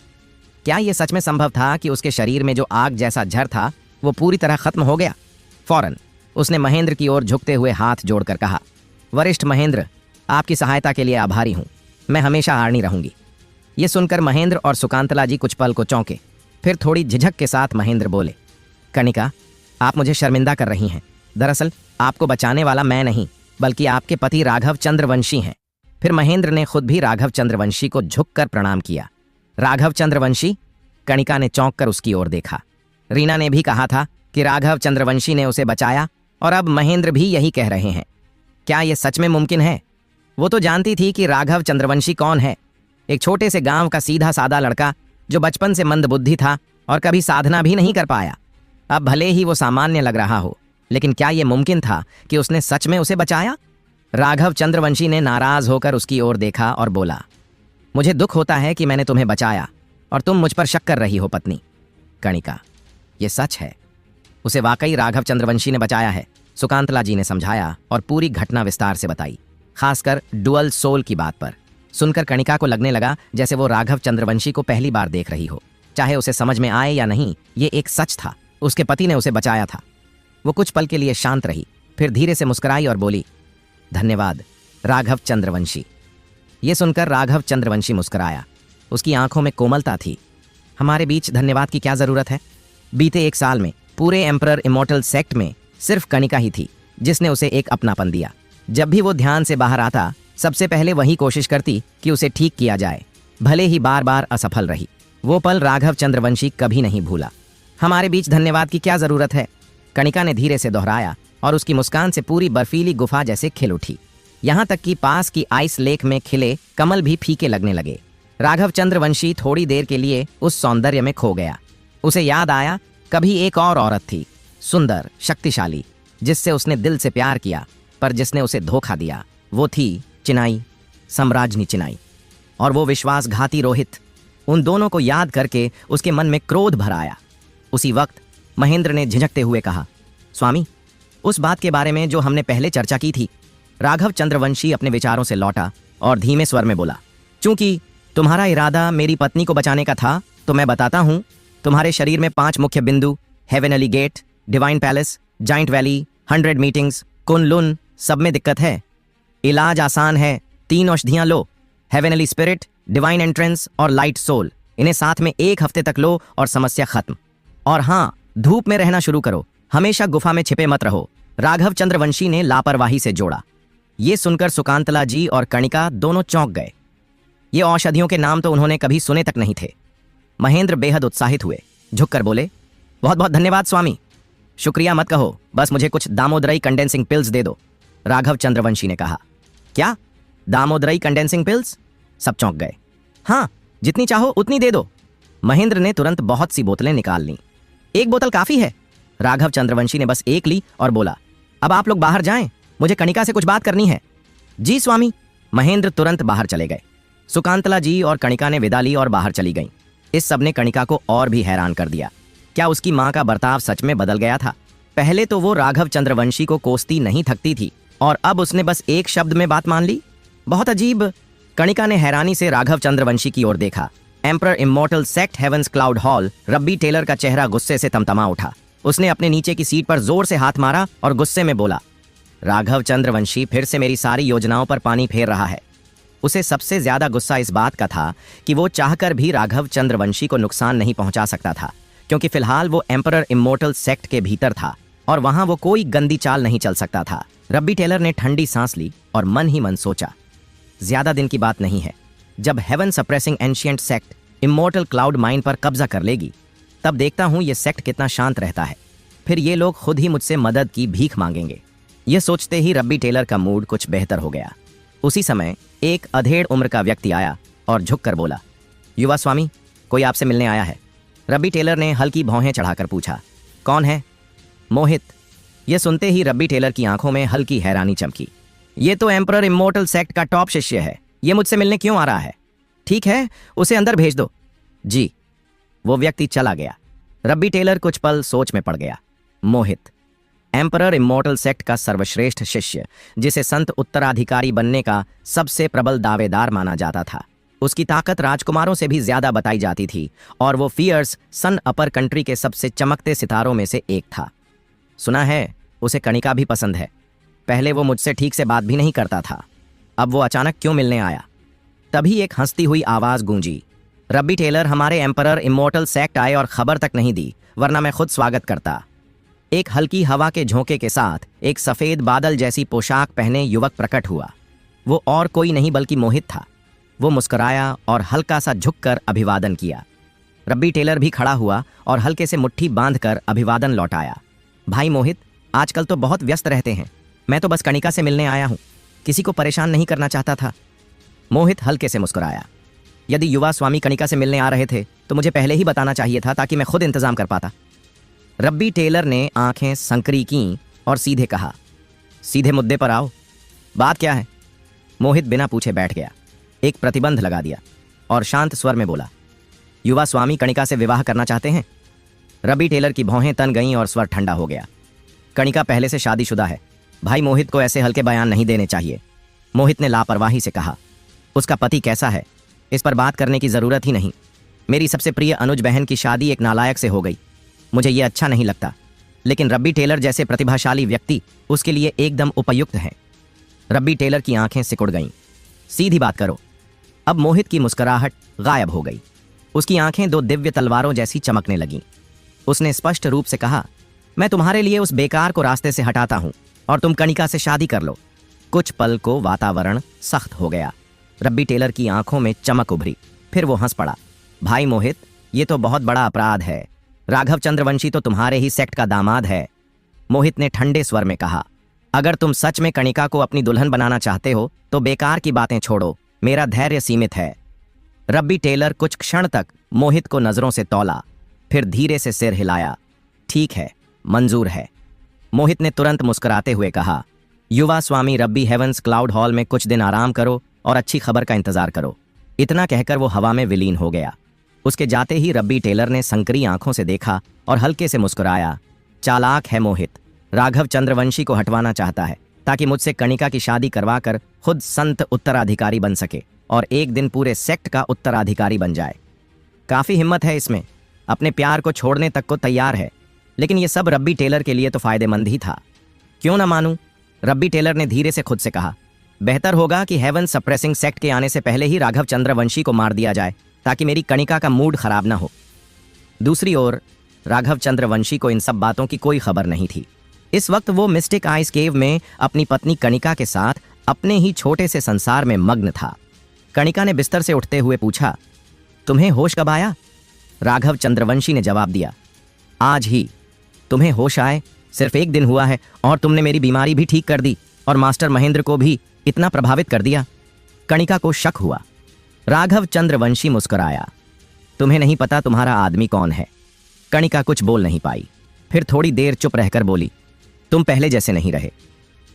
क्या यह सच में संभव था कि उसके शरीर में जो आग जैसा झर था वो पूरी तरह खत्म हो गया? फौरन उसने महेंद्र की ओर झुकते हुए हाथ जोड़कर कहा, वरिष्ठ महेंद्र, आपकी सहायता के लिए आभारी हूं। मैं हमेशा आड़नी रहूंगी। ये सुनकर महेंद्र और सुकांतला जी कुछ पल को चौंके। फिर थोड़ी झिझक के साथ महेंद्र बोले, कणिका, आप मुझे शर्मिंदा कर रही हैं। दरअसल आपको बचाने वाला मैं नहीं, बल्कि आपके पति राघव चंद्रवंशी हैं। फिर महेंद्र ने खुद भी राघव चंद्रवंशी को झुककर प्रणाम किया। राघव चंद्रवंशी? कणिका ने चौंक कर उसकी ओर देखा। रीना ने भी कहा था कि राघव चंद्रवंशी ने उसे बचाया, और अब महेंद्र भी यही कह रहे हैं। क्या यह सच में मुमकिन है? वो तो जानती थी कि राघव चंद्रवंशी कौन है। एक छोटे से गांव का सीधा सादा लड़का जो बचपन से मंदबुद्धि था और कभी साधना भी नहीं कर पाया। अब भले ही वो सामान्य लग रहा हो, लेकिन क्या यह मुमकिन था कि उसने सच में उसे बचाया? राघव चंद्रवंशी ने नाराज होकर उसकी ओर देखा और बोला, मुझे दुख होता है कि मैंने तुम्हें बचाया और तुम मुझ पर शक कर रही हो पत्नी। कणिका, ये सच है, उसे वाकई राघव चंद्रवंशी ने बचाया है, सुकांतला जी ने समझाया और पूरी घटना विस्तार से बताई, खासकर डुअल सोल की बात पर। सुनकर कणिका को लगने लगा जैसे वो राघव चंद्रवंशी को पहली बार देख रही हो। चाहे उसे समझ में आए या नहीं, ये एक सच था, उसके पति ने उसे बचाया था। वो कुछ पल के लिए शांत रही, फिर धीरे से मुस्कुराई और बोली, धन्यवाद राघव चंद्रवंशी। ये सुनकर राघव चंद्रवंशी मुस्कुराया। उसकी आंखों में कोमलता थी। हमारे बीच धन्यवाद की क्या जरूरत है? बीते 1 साल में पूरे एम्परर इमोर्टल सेक्ट में सिर्फ कणिका ही थी जिसने उसे एक अपनापन दिया। जब भी वो ध्यान से बाहर आता, सबसे पहले वही कोशिश करती कि उसे ठीक किया जाए, भले ही बार बार असफल रही। वो पल राघव चंद्रवंशी कभी नहीं भूला। हमारे बीच धन्यवाद की क्या जरूरत है? कणिका ने धीरे से दोहराया और उसकी मुस्कान से पूरी बर्फीली गुफा जैसे खिल उठी। यहां तक कि पास की आइस लेक में खिले कमल भी फीके लगने लगे। राघव चंद्रवंशी थोड़ी देर के लिए उस सौंदर्य में खो गया। उसे याद आया, कभी एक और औरत थी, सुंदर, शक्तिशाली, जिससे उसने दिल से प्यार किया, पर जिसने उसे धोखा दिया। वो थी चिनाई, सम्राज्ञी चिनाई, और वो विश्वासघाती रोहित। उन दोनों को याद करके उसके मन में क्रोध भर आया। उसी वक्त महेंद्र ने झिझकते हुए कहा, स्वामी, उस बात के बारे में जो हमने पहले चर्चा की थी। राघव चंद्रवंशी अपने विचारों से लौटा और धीमे स्वर में बोला, चूंकि तुम्हारा इरादा मेरी पत्नी को बचाने का था, तो मैं बताता हूं, तुम्हारे शरीर में 5 मुख्य बिंदु, heavenly gate, divine palace, giant valley, 100 meetings, Kunlun, सब में दिक्कत है। इलाज आसान है, 3 औषधियां लो, हेवेनली स्पिरिट, डिवाइन एंट्रेंस और लाइट सोल। इन्हें साथ में 1 हफ्ते तक लो और समस्या खत्म। और हाँ, धूप में रहना शुरू करो, हमेशा गुफा में छिपे मत रहो, राघव चंद्रवंशी ने लापरवाही से जोड़ा। ये सुनकर सुकांतला जी और कणिका दोनों चौंक गए। ये औषधियों के नाम तो उन्होंने कभी सुने तक नहीं थे। महेंद्र बेहद उत्साहित हुए, झुककर बोले, बहुत बहुत धन्यवाद स्वामी। शुक्रिया मत कहो, बस मुझे कुछ दामोदरई कंडेंसिंग पिल्स दे दो, राघव चंद्रवंशी ने कहा। क्या? दामोदरई कंडेंसिंग पिल्स? सब चौंक गए। हाँ, जितनी चाहो उतनी दे दो। महेंद्र ने तुरंत बहुत सी बोतलें निकाल लीं। 1 बोतल काफी है। राघव चंद्रवंशी ने बस 1 ली और बोला, अब आप लोग बाहर जाएं, मुझे कणिका से कुछ बात करनी है। जी स्वामी। महेंद्र तुरंत बाहर चले गए। सुकांतला जी और कणिका ने विदा ली और बाहर चली गईं। इस सब ने कणिका को और भी हैरान कर दिया। क्या उसकी मां का बर्ताव सच में बदल गया था? पहले तो वो राघव चंद्रवंशी को कोसती नहीं थकती थी और अब उसने बस एक शब्द में बात मान ली। बहुत अजीब। कणिका ने हैरानी से राघव चंद्रवंशी की ओर देखा। Emperor Immortal Sect Heavens Cloud Hall. Rabbi Taylor का चेहरा गुस्से से तमतमा उठा। उसने अपने नीचे की सीट पर जोर से हाथ मारा और गुस्से में बोला, राघव चंद्रवंशी फिर से मेरी सारी योजनाओं पर पानी फेर रहा है। उसे सबसे ज्यादा गुस्सा इस बात का था कि वो चाहकर भी राघव चंद्रवंशी को नुकसान नहीं पहुंचा सकता था, क्योंकि फिलहाल वो एम्परर इमॉर्टल सेक्ट के भीतर था और वहां वो कोई गंदी चाल नहीं चल सकता था। रब्बी टेलर ने ठंडी सांस ली और मन ही मन सोचा, ज्यादा दिन की बात नहीं है। जब Heaven Suppressing Ancient Sect Immortal Cloud Mine पर कब्जा कर लेगी, तब देखता हूं ये सेक्ट कितना शांत रहता है। फिर ये लोग खुद ही मुझसे मदद की भीख मांगेंगे। ये सोचते ही रब्बी टेलर का मूड कुछ बेहतर हो गया। उसी समय एक अधेड़ उम्र का व्यक्ति आया और झुककर बोला, युवा स्वामी, कोई आपसे मिलने आया है। रब्बी टेलर ने हल्की भौहें चढ़ाकर पूछा, कौन है? मोहित। यह सुनते ही रब्बी टेलर की आंखों में हल्की हैरानी चमकी। ये तो एम्परर इमॉर्टल सेक्ट का टॉप शिष्य है, ये मुझसे मिलने क्यों आ रहा है? ठीक है, उसे अंदर भेज दो। जी। वो व्यक्ति चला गया। रब्बी टेलर कुछ पल सोच में पड़ गया। मोहित, एम्परर इमॉर्टल सेक्ट का सर्वश्रेष्ठ शिष्य, जिसे संत उत्तराधिकारी बनने का सबसे प्रबल दावेदार माना जाता था। उसकी ताकत राजकुमारों से भी ज्यादा बताई जाती थी और वो फियर्स सन अपर कंट्री के सबसे चमकते सितारों में से एक था। सुना है उसे कणिका भी पसंद है। पहले वो मुझसे ठीक से बात भी नहीं करता था, अब वो अचानक क्यों मिलने आया? तभी एक हंसती हुई आवाज गूंजी, रब्बी टेलर, हमारे एम्परर इमॉर्टल सेक्ट आए और खबर तक नहीं दी, वरना मैं खुद स्वागत करता। एक हल्की हवा के झोंके के साथ एक सफेद बादल जैसी पोशाक पहने युवक प्रकट हुआ। वो और कोई नहीं बल्कि मोहित था। वो मुस्कुराया और हल्का सा झुककर अभिवादन किया। रब्बी टेलर भी खड़ा हुआ और हल्के से मुट्ठी बांधकर अभिवादन लौटाया। भाई मोहित, आजकल तो बहुत व्यस्त रहते हैं। मैं तो बस कणिका से मिलने आया हूं, किसी को परेशान नहीं करना चाहता था। मोहित हल्के से मुस्कुराया। यदि युवा स्वामी कणिका से मिलने आ रहे थे तो मुझे पहले ही बताना चाहिए था, ताकि मैं खुद इंतजाम कर पाता। रब्बी टेलर ने आंखें संकरी की और सीधे कहा, सीधे मुद्दे पर आओ, बात क्या है? मोहित बिना पूछे बैठ गया, एक प्रतिबंध लगा दिया और शांत स्वर में बोला, युवा स्वामी कणिका से विवाह करना चाहते हैं। रब्बी टेलर की भौहें तन गईं और स्वर ठंडा हो गया। कणिका पहले से शादीशुदा है। भाई मोहित को ऐसे हल्के बयान नहीं देने चाहिए। मोहित ने लापरवाही से कहा, उसका पति कैसा है इस पर बात करने की जरूरत ही नहीं। मेरी सबसे प्रिय अनुज बहन की शादी एक नालायक से हो गई, मुझे यह अच्छा नहीं लगता, लेकिन रब्बी टेलर जैसे प्रतिभाशाली व्यक्ति उसके लिए एकदम उपयुक्त हैं। रब्बी टेलर की आंखें सिकुड़ गईं। सीधी बात करो। अब मोहित की मुस्कुराहट गायब हो गई। उसकी आंखें दो दिव्य तलवारों जैसी चमकने लगीं। उसने स्पष्ट रूप से कहा, मैं तुम्हारे लिए उस बेकार को रास्ते से हटाता हूं और तुम कणिका से शादी कर लो। कुछ पल को वातावरण सख्त हो गया। रब्बी टेलर की आंखों में चमक उभरी, फिर वो हंस पड़ा। भाई मोहित, ये तो बहुत बड़ा अपराध है। राघव चंद्रवंशी तो तुम्हारे ही सेक्ट का दामाद है। मोहित ने ठंडे स्वर में कहा, अगर तुम सच में कणिका को अपनी दुल्हन बनाना चाहते हो तो बेकार की बातें छोड़ो, मेरा धैर्य सीमित है। रब्बी टेलर कुछ क्षण तक मोहित को नजरों से तौला, फिर धीरे से सिर हिलाया। ठीक है, मंजूर है। मोहित ने तुरंत मुस्कुराते हुए कहा, युवा स्वामी रब्बी हेवंस क्लाउड हॉल में कुछ दिन आराम करो और अच्छी खबर का इंतजार करो। इतना कहकर वो हवा में विलीन हो गया। उसके जाते ही रब्बी टेलर ने संकरी आंखों से देखा और हल्के से मुस्कुराया। चालाक है मोहित, राघव चंद्रवंशी को हटवाना चाहता है ताकि मुझसे कणिका की शादी करवाकर खुद संत उत्तराधिकारी बन सके और एक दिन पूरे सेक्ट का उत्तराधिकारी बन जाए। काफी हिम्मत है इसमें, अपने प्यार को छोड़ने तक को तैयार है। लेकिन ये सब रब्बी टेलर के लिए तो फायदेमंद ही था। क्यों ना मानूं? रब्बी टेलर ने धीरे से खुद से कहा, बेहतर होगा कि हेवन सप्रेसिंग सेक्ट के आने से पहले ही राघव चंद्रवंशी को मार दिया जाए, ताकि मेरी कणिका का मूड खराब ना हो। दूसरी ओर राघव चंद्रवंशी को इन सब बातों की कोई खबर नहीं थी। इस वक्त वो मिस्टिक आइस केव में अपनी पत्नी कणिका के साथ अपने ही छोटे से संसार में मग्न था। कणिका ने बिस्तर से उठते हुए पूछा, तुम्हें होश कब आया? राघव चंद्रवंशी ने जवाब दिया, आज ही। तुम्हें होश आए सिर्फ एक दिन हुआ है और तुमने मेरी बीमारी भी ठीक कर दी और मास्टर महेंद्र को भी इतना प्रभावित कर दिया। कणिका को शक हुआ। राघव चंद्रवंशी मुस्कुराया, तुम्हें नहीं पता तुम्हारा आदमी कौन है। कणिका कुछ बोल नहीं पाई, फिर थोड़ी देर चुप रहकर बोली, तुम पहले जैसे नहीं रहे।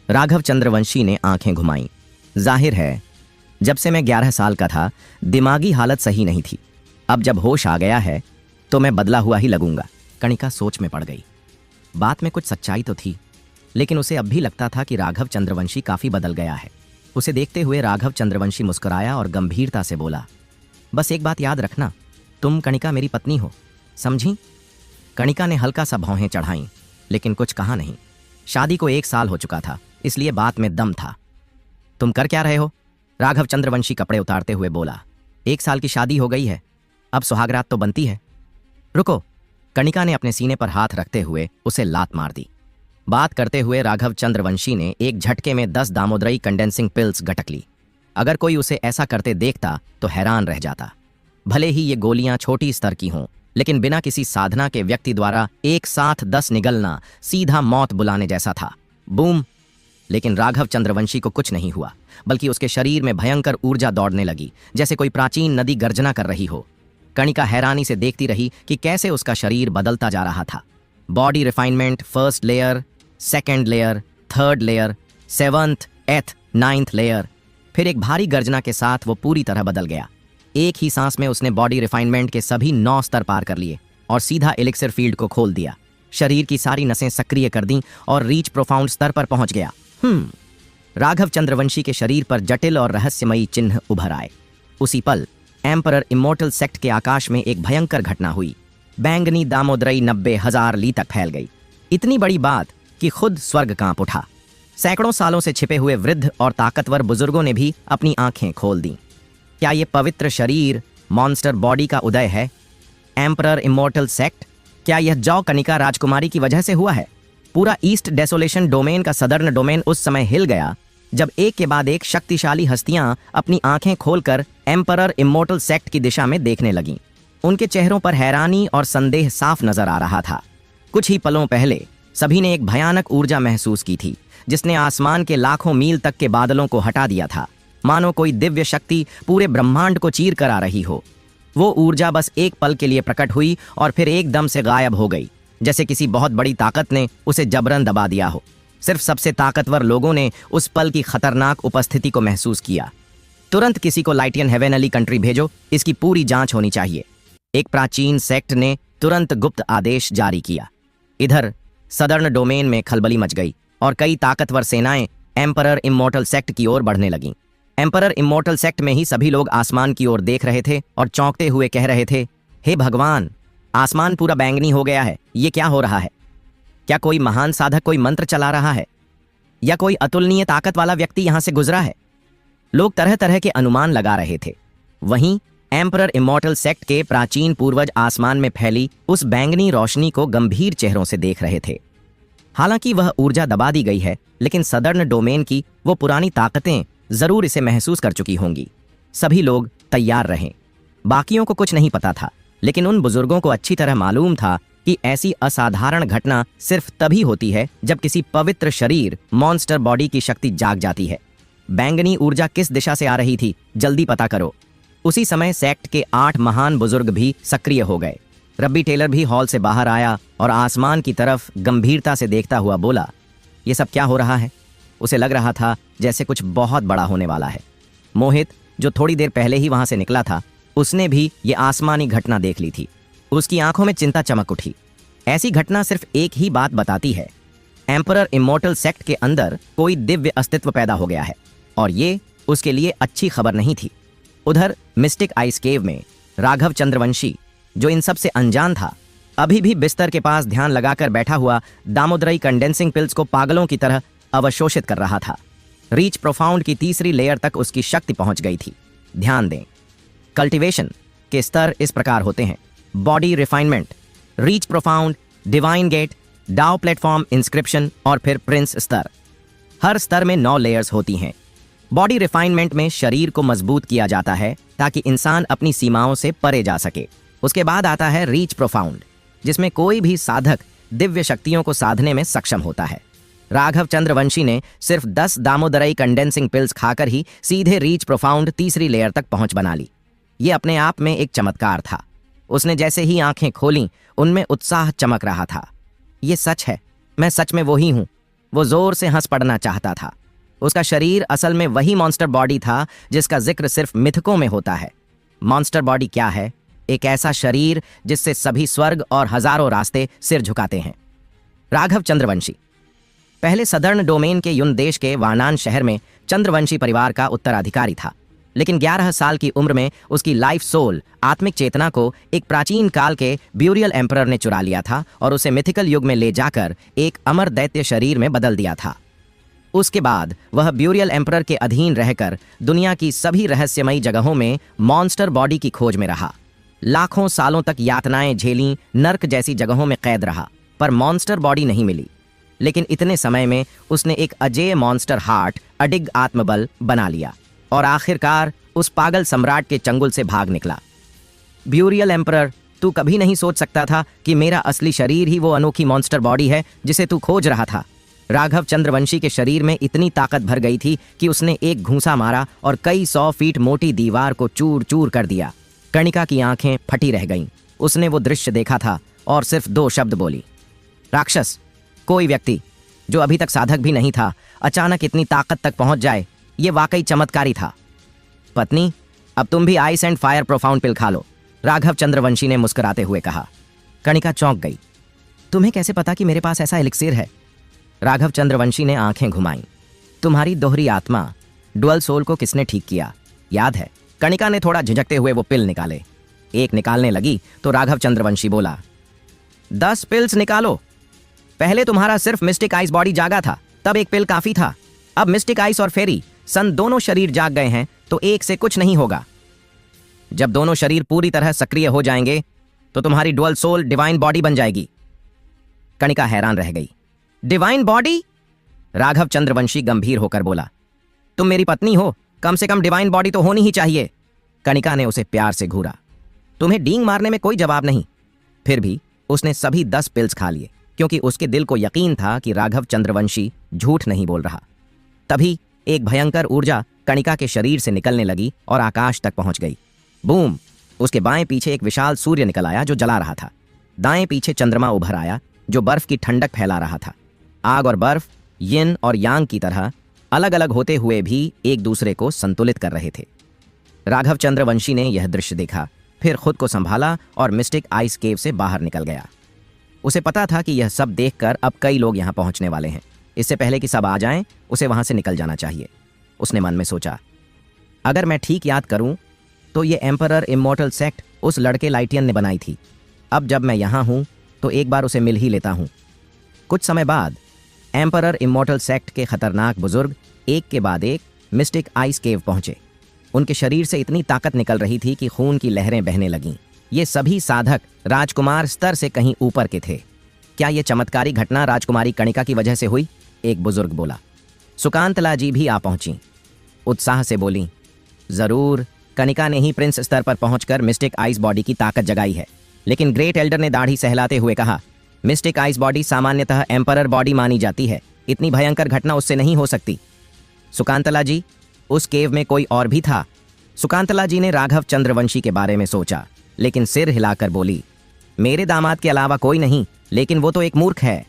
राघव चंद्रवंशी ने आंखें घुमाई। जाहिर है, जब से मैं 11 साल का था दिमागी हालत सही नहीं थी। अब जब होश आ गया है तो मैं बदला हुआ ही लगूंगा। कणिका सोच में पड़ गई। बात में कुछ सच्चाई तो थी, लेकिन उसे अब भी लगता था कि राघव चंद्रवंशी काफी बदल गया है। उसे देखते हुए राघव चंद्रवंशी मुस्कुराया और गंभीरता से बोला, बस एक बात याद रखना, तुम कणिका मेरी पत्नी हो, समझी? कणिका ने हल्का सा भौहें चढ़ाईं, लेकिन कुछ कहा नहीं। शादी को 1 साल हो चुका था, इसलिए बात में दम था। तुम कर क्या रहे हो? राघव चंद्रवंशी कपड़े उतारते हुए बोला। 1 साल की शादी हो गई है, अब सुहागरात तो बनती है। रुको, कणिका ने अपने सीने पर हाथ रखते हुए उसे लात मार दी। बात करते हुए राघव चंद्रवंशी ने एक झटके में 10 दामोदरई कंडेंसिंग पिल्स गटक ली। अगर कोई उसे ऐसा करते देखता तो हैरान रह जाता। भले ही ये गोलियां छोटी स्तर की हों, लेकिन बिना किसी साधना के व्यक्ति द्वारा एक साथ 10 निगलना सीधा मौत बुलाने जैसा था। बूम! लेकिन राघव चंद्रवंशी को कुछ नहीं हुआ, बल्कि उसके शरीर में भयंकर ऊर्जा दौड़ने लगी, जैसे कोई प्राचीन नदी गर्जना कर रही हो। कणिका हैरानी से देखती रही कि कैसे उसका शरीर बदलता जा रहा था। Body refinement, first layer, second layer, third layer, 7th, 8th, 9th layer. फिर एक भारी गर्जना के साथ वो पूरी तरह बदल गया। एक ही सांस में उसने बॉडी रिफाइनमेंट के सभी 9 स्तर पार कर लिए और सीधा एलिक्सिर फील्ड को खोल दिया। शरीर की सारी नसें सक्रिय कर दी और रीच प्रोफाउंड स्तर पर पहुंच गया। राघव चंद्रवंशी के शरीर पर जटिल और रहस्यमयी चिन्ह उभर आए। उसी पल एम्परर इमोर्टल सेक्ट के आकाश में एक भयंकर घटना हुई। बैंगनी दामोदरई 90,000 ली तक फैल गई। इतनी बड़ी बात कि खुद स्वर्ग कांप उठा। सैकड़ों सालों से छिपे हुए वृद्ध और ताकतवर बुजुर्गों ने भी अपनी आंखें खोल दी। क्या ये पवित्र शरीर मॉन्स्टर बॉडी का उदय है? एम्परर इमोर्टल सेक्ट, क्या यह जौ कनिका राजकुमारी की वजह से हुआ है? पूरा ईस्ट डेसोलेशन डोमेन का सदर्न डोमेन उस समय हिल गया जब एक के बाद एक शक्तिशाली हस्तियां अपनी आंखें खोलकर एम्परर इमोर्टल सेक्ट की दिशा में देखने लगीं। उनके चेहरों पर हैरानी और संदेह साफ नजर आ रहा था। कुछ ही पलों पहले सभी ने एक भयानक ऊर्जा महसूस की थी, जिसने आसमान के लाखों मील तक के बादलों को हटा दिया था, मानो कोई दिव्य शक्ति पूरे ब्रह्मांड को चीर कर आ रही हो। वो ऊर्जा बस एक पल के लिए प्रकट हुई और फिर एकदम से गायब हो गई, जैसे किसी बहुत बड़ी ताकत ने उसे जबरन दबा दिया हो। सिर्फ सबसे ताकतवर लोगों ने उस पल की खतरनाक उपस्थिति को महसूस किया। तुरंत किसी को लाइटियन हेवेनली कंट्री भेजो, इसकी पूरी जांच होनी चाहिए। एक प्राचीन सेक्ट ने तुरंत गुप्त आदेश जारी किया। इधर सदर्न डोमेन में खलबली मच गई और कई ताकतवर सेनाएं एम्परर इमोर्टल सेक्ट की ओर बढ़ने लगीं। एम्परर इमोर्टल सेक्ट में ही सभी लोग आसमान की ओर देख रहे थे और चौंकते हुए कह रहे थे, हे भगवान, आसमान पूरा बैंगनी हो गया है, ये क्या हो रहा है? क्या कोई महान साधक कोई मंत्र चला रहा है, या कोई अतुलनीय ताकत वाला व्यक्ति यहां से गुजरा है? लोग तरह तरह के अनुमान लगा रहे थे। वहीं एम्परर इमोर्टल सेक्ट के प्राचीन पूर्वज आसमान में फैली उस बैंगनी रोशनी को गंभीर चेहरों से देख रहे थे। हालांकि वह ऊर्जा दबा दी गई है, लेकिन सदर्न डोमेन की वो पुरानी ताकतें जरूर इसे महसूस कर चुकी होंगी। सभी लोग तैयार रहें। बाकियों को कुछ नहीं पता था, लेकिन उन बुजुर्गों को अच्छी तरह मालूम था कि ऐसी असाधारण घटना सिर्फ तभी होती है जब किसी पवित्र शरीर मॉन्स्टर बॉडी की शक्ति जाग जाती है। बैंगनी ऊर्जा किस दिशा से आ रही थी, जल्दी पता करो। उसी समय सेक्ट के 8 महान बुजुर्ग भी सक्रिय हो गए। रब्बी टेलर भी हॉल से बाहर आया और आसमान की तरफ गंभीरता से देखता हुआ बोला, ये सब क्या हो रहा है? उसे लग रहा था जैसे कुछ बहुत बड़ा होने वाला है। मोहित, जो थोड़ी देर पहले ही वहां से निकला था, उसने भी ये आसमानी घटना देख ली थी। उसकी आंखों में चिंता चमक उठी। ऐसी घटना सिर्फ एक ही बात बताती है, एम्परर इमोर्टल सेक्ट के अंदर कोई दिव्य अस्तित्व पैदा हो गया है, और ये उसके लिए अच्छी खबर नहीं थी। उधर मिस्टिक आइस केव में राघव चंद्रवंशी, जो इन सब से अनजान था, अभी भी बिस्तर के पास ध्यान लगाकर बैठा हुआ दामोदरई कंडेंसिंग पिल्स को पागलों की तरह अवशोषित कर रहा था। रीच प्रोफाउंड की तीसरी लेयर तक उसकी शक्ति पहुंच गई थी। ध्यान दें, कल्टीवेशन के स्तर इस प्रकार होते हैं: body refinement, reach profound, divine gate, dao platform inscription और फिर प्रिंस स्तर। हर स्तर में 9 लेयर्स होती हैं। बॉडी रिफाइनमेंट में शरीर को मजबूत किया जाता है ताकि इंसान अपनी सीमाओं से परे जा सके। उसके बाद आता है रीच प्रोफाउंड, जिसमें कोई भी साधक दिव्य शक्तियों को साधने में सक्षम होता है। राघव चंद्रवंशी ने सिर्फ 10 दामोदरई कंडेंसिंग पिल्स खाकर ही सीधे रीच प्रोफाउंड तीसरी लेयर तक पहुंच बना ली। ये अपने आप में एक चमत्कार था। उसने जैसे ही आंखें खोलीं, उनमें उत्साह चमक रहा था। ये सच है, मैं सच में वही हूं। वो जोर से हंस पड़ना चाहता था। उसका शरीर असल में वही मॉन्स्टर बॉडी था जिसका जिक्र सिर्फ मिथकों में होता है। मॉन्स्टर बॉडी क्या है? एक ऐसा शरीर जिससे सभी स्वर्ग और हजारों रास्ते सिर झुकाते हैं। राघव चंद्रवंशी पहले सदर्न डोमेन के युन देश के वानान शहर में चंद्रवंशी परिवार का उत्तराधिकारी था, लेकिन 11 साल की उम्र में उसकी लाइफ सोल आत्मिक चेतना को एक प्राचीन काल के ब्यूरियल एम्परर ने चुरा लिया था और उसे मिथिकल युग में ले जाकर एक अमर दैत्य शरीर में बदल दिया था। उसके बाद वह ब्यूरियल एम्परर के अधीन रहकर दुनिया की सभी रहस्यमयी जगहों में मॉन्स्टर बॉडी की खोज में रहा। लाखों सालों तक यातनाएं झेली, नर्क जैसी जगहों में कैद रहा, पर मॉन्स्टर बॉडी नहीं मिली। लेकिन इतने समय में उसने एक अजेय मॉन्स्टर हार्ट, अडिग आत्मबल बना लिया और आखिरकार उस पागल सम्राट के चंगुल से भाग निकला। ब्यूरियल एम्परर, तू कभी नहीं सोच सकता था कि मेरा असली शरीर ही वो अनोखी मॉन्स्टर बॉडी है जिसे तू खोज रहा था। राघव चंद्रवंशी के शरीर में इतनी ताकत भर गई थी कि उसने एक घूंसा मारा और कई 100 फीट मोटी दीवार को चूर चूर कर दिया। कर्णिका की आंखें फटी रह गईं। उसने वो दृश्य देखा था और सिर्फ 2 शब्द बोली, राक्षस। कोई व्यक्ति जो अभी तक साधक भी नहीं था अचानक इतनी ताकत तक पहुंच जाए, ये वाकई चमत्कारी था। पत्नी, अब तुम भी आइस एंड फायर प्रोफाउंड पिल खा लो, राघव चंद्रवंशी ने मुस्कुराते हुए कहा। कर्णिका चौंक गई। तुम्हें कैसे पता कि मेरे पास ऐसा एलिक्सिर है? राघव चंद्रवंशी ने आंखें घुमाईं। तुम्हारी दोहरी आत्मा, डुअल सोल को किसने ठीक किया, याद है? कर्णिका ने थोड़ा झिझकते हुए वो पिल निकाले। एक निकालने लगी तो राघव चंद्रवंशी बोला, 10 पिल्स निकालो। पहले तुम्हारा सिर्फ मिस्टिक आइस बॉडी जागा था, तब एक पिल काफी था। अब मिस्टिक आइस और फेरी सन दोनों शरीर जाग गए हैं तो एक से कुछ नहीं होगा। जब दोनों शरीर पूरी तरह सक्रिय हो जाएंगे तो तुम्हारी डुअल सोल डिवाइन बॉडी बन जाएगी। कर्णिका हैरान रह गई। Divine body? राघव चंद्रवंशी गंभीर होकर बोला, तुम मेरी पत्नी हो, कम से कम डिवाइन बॉडी तो होनी ही चाहिए। कर्णिका ने उसे प्यार से घूरा। तुम्हें डींग मारने में कोई जवाब नहीं। फिर भी उसने सभी 10 पिल्स खा लिए क्योंकि उसके दिल को यकीन था कि राघव चंद्रवंशी झूठ नहीं बोल रहा। तभी एक भयंकर ऊर्जा कर्णिका के शरीर से निकलने लगी और आकाश तक पहुंच गई। बूम! उसके बाएं पीछे एक विशाल सूर्य निकल आया जो जला रहा था। दाएं पीछे चंद्रमा उभर आया जो बर्फ की ठंडक फैला रहा था। आग और बर्फ यिन और यांग की तरह अलग अलग होते हुए भी एक दूसरे को संतुलित कर रहे थे। राघव चंद्रवंशी ने यह दृश्य देखा, फिर खुद को संभाला और मिस्टिक आइस केव से बाहर निकल गया। उसे पता था कि यह सब देखकर अब कई लोग यहां पहुंचने वाले हैं। इससे पहले कि सब आ जाएं, उसे वहां से निकल जाना चाहिए। उसने मन में सोचा, अगर मैं ठीक याद करूं तो ये एम्परर इमॉर्टल सेक्ट उस लड़के लाइटियन ने बनाई थी। अब जब मैं यहां हूं तो एक बार उसे मिल ही लेता हूं। कुछ समय बाद एम्परर इमॉर्टल सेक्ट के खतरनाक बुजुर्ग एक के बाद एक मिस्टिक आइस केव पहुंचे। उनके शरीर से इतनी ताकत निकल रही थी कि खून की लहरें बहने लगीं। ये सभी साधक राजकुमार स्तर से कहीं ऊपर के थे। क्या यह चमत्कारी घटना राजकुमारी कर्णिका की वजह से हुई? एक बुजुर्ग बोला। सुकांतला जी भी आ पहुंची। उत्साह से बोली, जरूर, कर्णिका ने ही प्रिंस स्तर पर पहुंचकर मिस्टिक आइस बॉडी की ताकत जगाई है। लेकिन ग्रेट एल्डर ने दाढ़ी सहलाते हुए कहा, मिस्टिक आइस बॉडी सामान्यतः एम्परर बॉडी मानी जाती है। इतनी भयंकर घटना उससे नहीं हो सकती। सुकांतला जी, उस केव में कोई और भी था? सुकांतला जी ने राघव चंद्रवंशी के बारे में सोचा, लेकिन सिर हिलाकर बोली, मेरे दामाद के अलावा कोई नहीं, लेकिन वो तो एक मूर्ख है।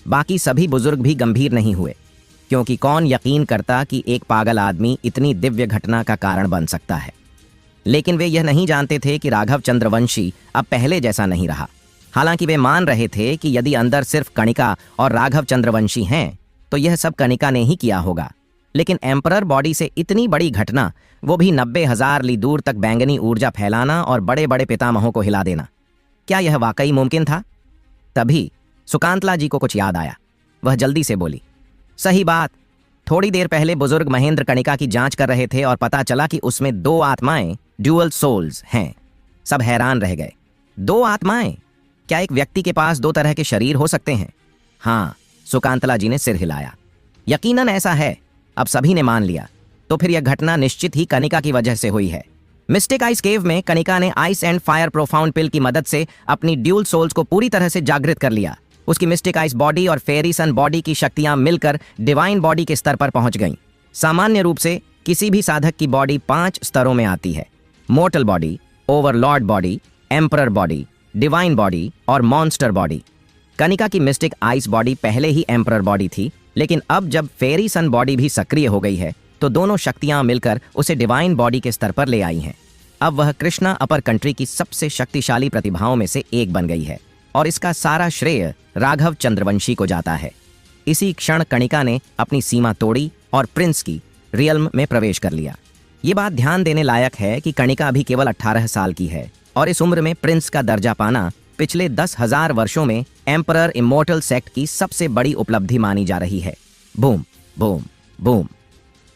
बाकी सभी बुजुर्ग भी गंभीर नहीं हुए, क्योंकि कौन यकीन करता कि एक पागल आदमी इतनी दिव्य घटना का कारण बन सकता है। लेकिन वे यह नहीं जानते थे कि राघव चंद्रवंशी अब पहले जैसा नहीं रहा। हालांकि वे मान रहे थे कि यदि अंदर सिर्फ कर्णिका और राघव चंद्रवंशी हैं तो यह सब कर्णिका ने ही किया होगा। लेकिन एम्परर बॉडी से इतनी बड़ी घटना, वो भी 90,000 ली दूर तक बैंगनी ऊर्जा फैलाना और बड़े बड़े पितामहों को हिला देना, क्या यह वाकई मुमकिन था? तभी सुकांतला जी को कुछ याद आया। वह जल्दी से बोली, सही बात। थोड़ी देर पहले बुजुर्ग महेंद्र कर्णिका की जांच कर रहे थे और पता चला कि उसमें 2 आत्माएं, ड्यूअल सोल्स हैं। सब हैरान रह गए। 2 आत्माएं? क्या एक व्यक्ति के पास 2 तरह के शरीर हो सकते हैं? हाँ, सुकांतला जी ने सिर हिलाया। यकीनन ऐसा है। अब सभी ने मान लिया। तो फिर यह घटना निश्चित ही कर्णिका की वजह से हुई है। मिस्टिक आइस केव में कर्णिका ने आइस एंड फायर प्रोफाउंड पिल की मदद से अपनी ड्यूल सोल्स को पूरी तरह से जागृत कर लिया। उसकी मिस्टिक आइस बॉडी और फेरी सन बॉडी की शक्तियां मिलकर डिवाइन बॉडी के स्तर पर पहुंच गईं। सामान्य रूप से किसी भी साधक की बॉडी 5 स्तरों में आती है: mortar body, Overlord body, emperor body, divine body और मॉन्स्टर बॉडी। कर्णिका की मिस्टिक आइस बॉडी पहले ही एम्परर बॉडी थी, लेकिन अब जब फेरी सन बॉडी भी सक्रिय हो गई है तो दोनों शक्तियां मिलकर उसे डिवाइन बॉडी के स्तर पर ले आई हैं। अब वह कृष्णा अपर कंट्री की सबसे शक्तिशाली प्रतिभाओं में से एक बन गई है। और इसका सारा श्रेय राघव चंद्रवंशी को जाता है। इसी क्षण कणिका ने अपनी सीमा तोड़ी और प्रिंस की रियल्म में प्रवेश कर लिया। ये बात ध्यान देने लायक है कि कणिका अभी केवल 18 साल की है और इस उम्र में प्रिंस का दर्जा पाना पिछले 10,000 वर्षों में एम्परर इमोर्टल सेक्ट की सबसे बड़ी उपलब्धि मानी जा रही है। Boom boom boom.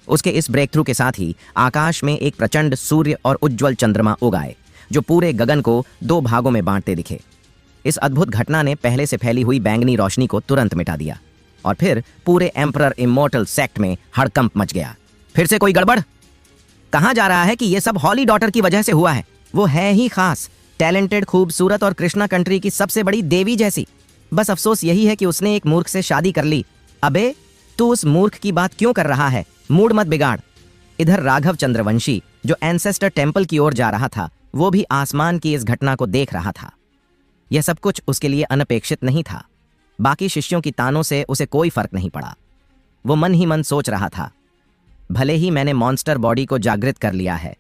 उसके इस ब्रेक थ्रू के साथ ही आकाश में एक प्रचंड सूर्य और उज्ज्वल चंद्रमा उगाए जो पूरे गगन को 2 भागों में बांटते दिखे। इस अद्भुत घटना ने पहले से फैली हुई बैंगनी रोशनी को तुरंत मिटा दिया और फिर पूरे एम्परर इमोर्टल सेक्ट में हड़कंप मच गया। फिर से कोई गड़बड़? कहा जा रहा है कि यह सब हॉली डॉटर की वजह से हुआ है। वो है ही खास, टैलेंटेड, खूबसूरत और कृष्णा कंट्री की सबसे बड़ी देवी जैसी। बस अफसोस यही है कि उसने एक मूर्ख से शादी कर ली। अबे तू उस मूर्ख की बात क्यों कर रहा है? मूड मत बिगाड़। इधर राघव चंद्रवंशी जो एंसेस्टर टेम्पल की ओर जा रहा था, वो भी आसमान की इस घटना को देख रहा था। यह सब कुछ उसके लिए अनपेक्षित नहीं था। बाकी शिष्यों की तानों से उसे कोई फर्क नहीं पड़ा। वो मन ही मन सोच रहा था, भले ही मैंने मॉन्स्टर बॉडी को जागृत कर लिया है,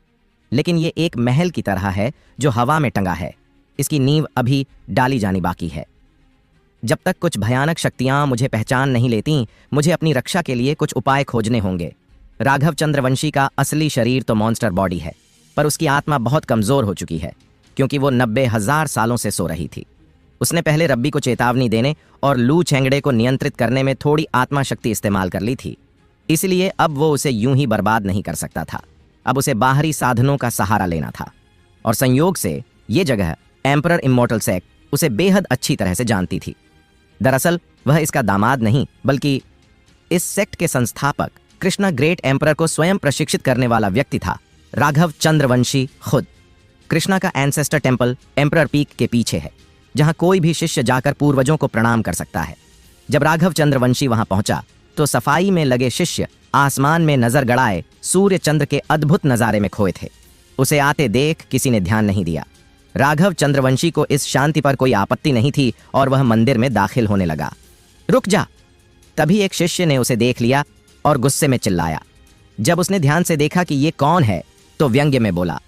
लेकिन ये एक महल की तरह है जो हवा में टंगा है। इसकी नींव अभी डाली जानी बाकी है। जब तक कुछ भयानक शक्तियां मुझे पहचान नहीं लेती, मुझे अपनी रक्षा के लिए कुछ उपाय खोजने होंगे। राघव चंद्रवंशी का असली शरीर तो मॉन्स्टर बॉडी है, पर उसकी आत्मा बहुत कमजोर हो चुकी है क्योंकि वो 90,000 सालों से सो रही थी। उसने पहले रब्बी को चेतावनी देने और लू चेंगड़े को नियंत्रित करने में थोड़ी आत्मा शक्ति इस्तेमाल कर ली थी, इसलिए अब वो उसे यूं ही बर्बाद नहीं कर सकता था। अब उसे बाहरी साधनों का सहारा लेना था और संयोग से ये जगह एम्परर इमोर्टल सेक्ट उसे बेहद अच्छी तरह से जानती थी। दरअसल वह इसका दामाद नहीं बल्कि इस सेक्ट के संस्थापक कृष्णा ग्रेट एम्परर को स्वयं प्रशिक्षित करने वाला व्यक्ति था, राघव चंद्रवंशी खुद। कृष्णा का एंसेस्टर टेम्पल एम्परर पीक के पीछे है, जहां कोई भी शिष्य जाकर पूर्वजों को प्रणाम कर सकता है। जब राघव चंद्रवंशी वहां पहुंचा तो सफाई में लगे शिष्य आसमान में नजर गड़ाए सूर्य चंद्र के अद्भुत नजारे में खोए थे। उसे आते देख किसी ने ध्यान नहीं दिया। राघव चंद्रवंशी को इस शांति पर कोई आपत्ति नहीं थी और वह मंदिर में दाखिल होने लगा। रुक जा! तभी एक शिष्य ने उसे देख लिया और गुस्से में चिल्लाया। जब उसने ध्यान से देखा कि ये कौन है तो व्यंग्य में बोला,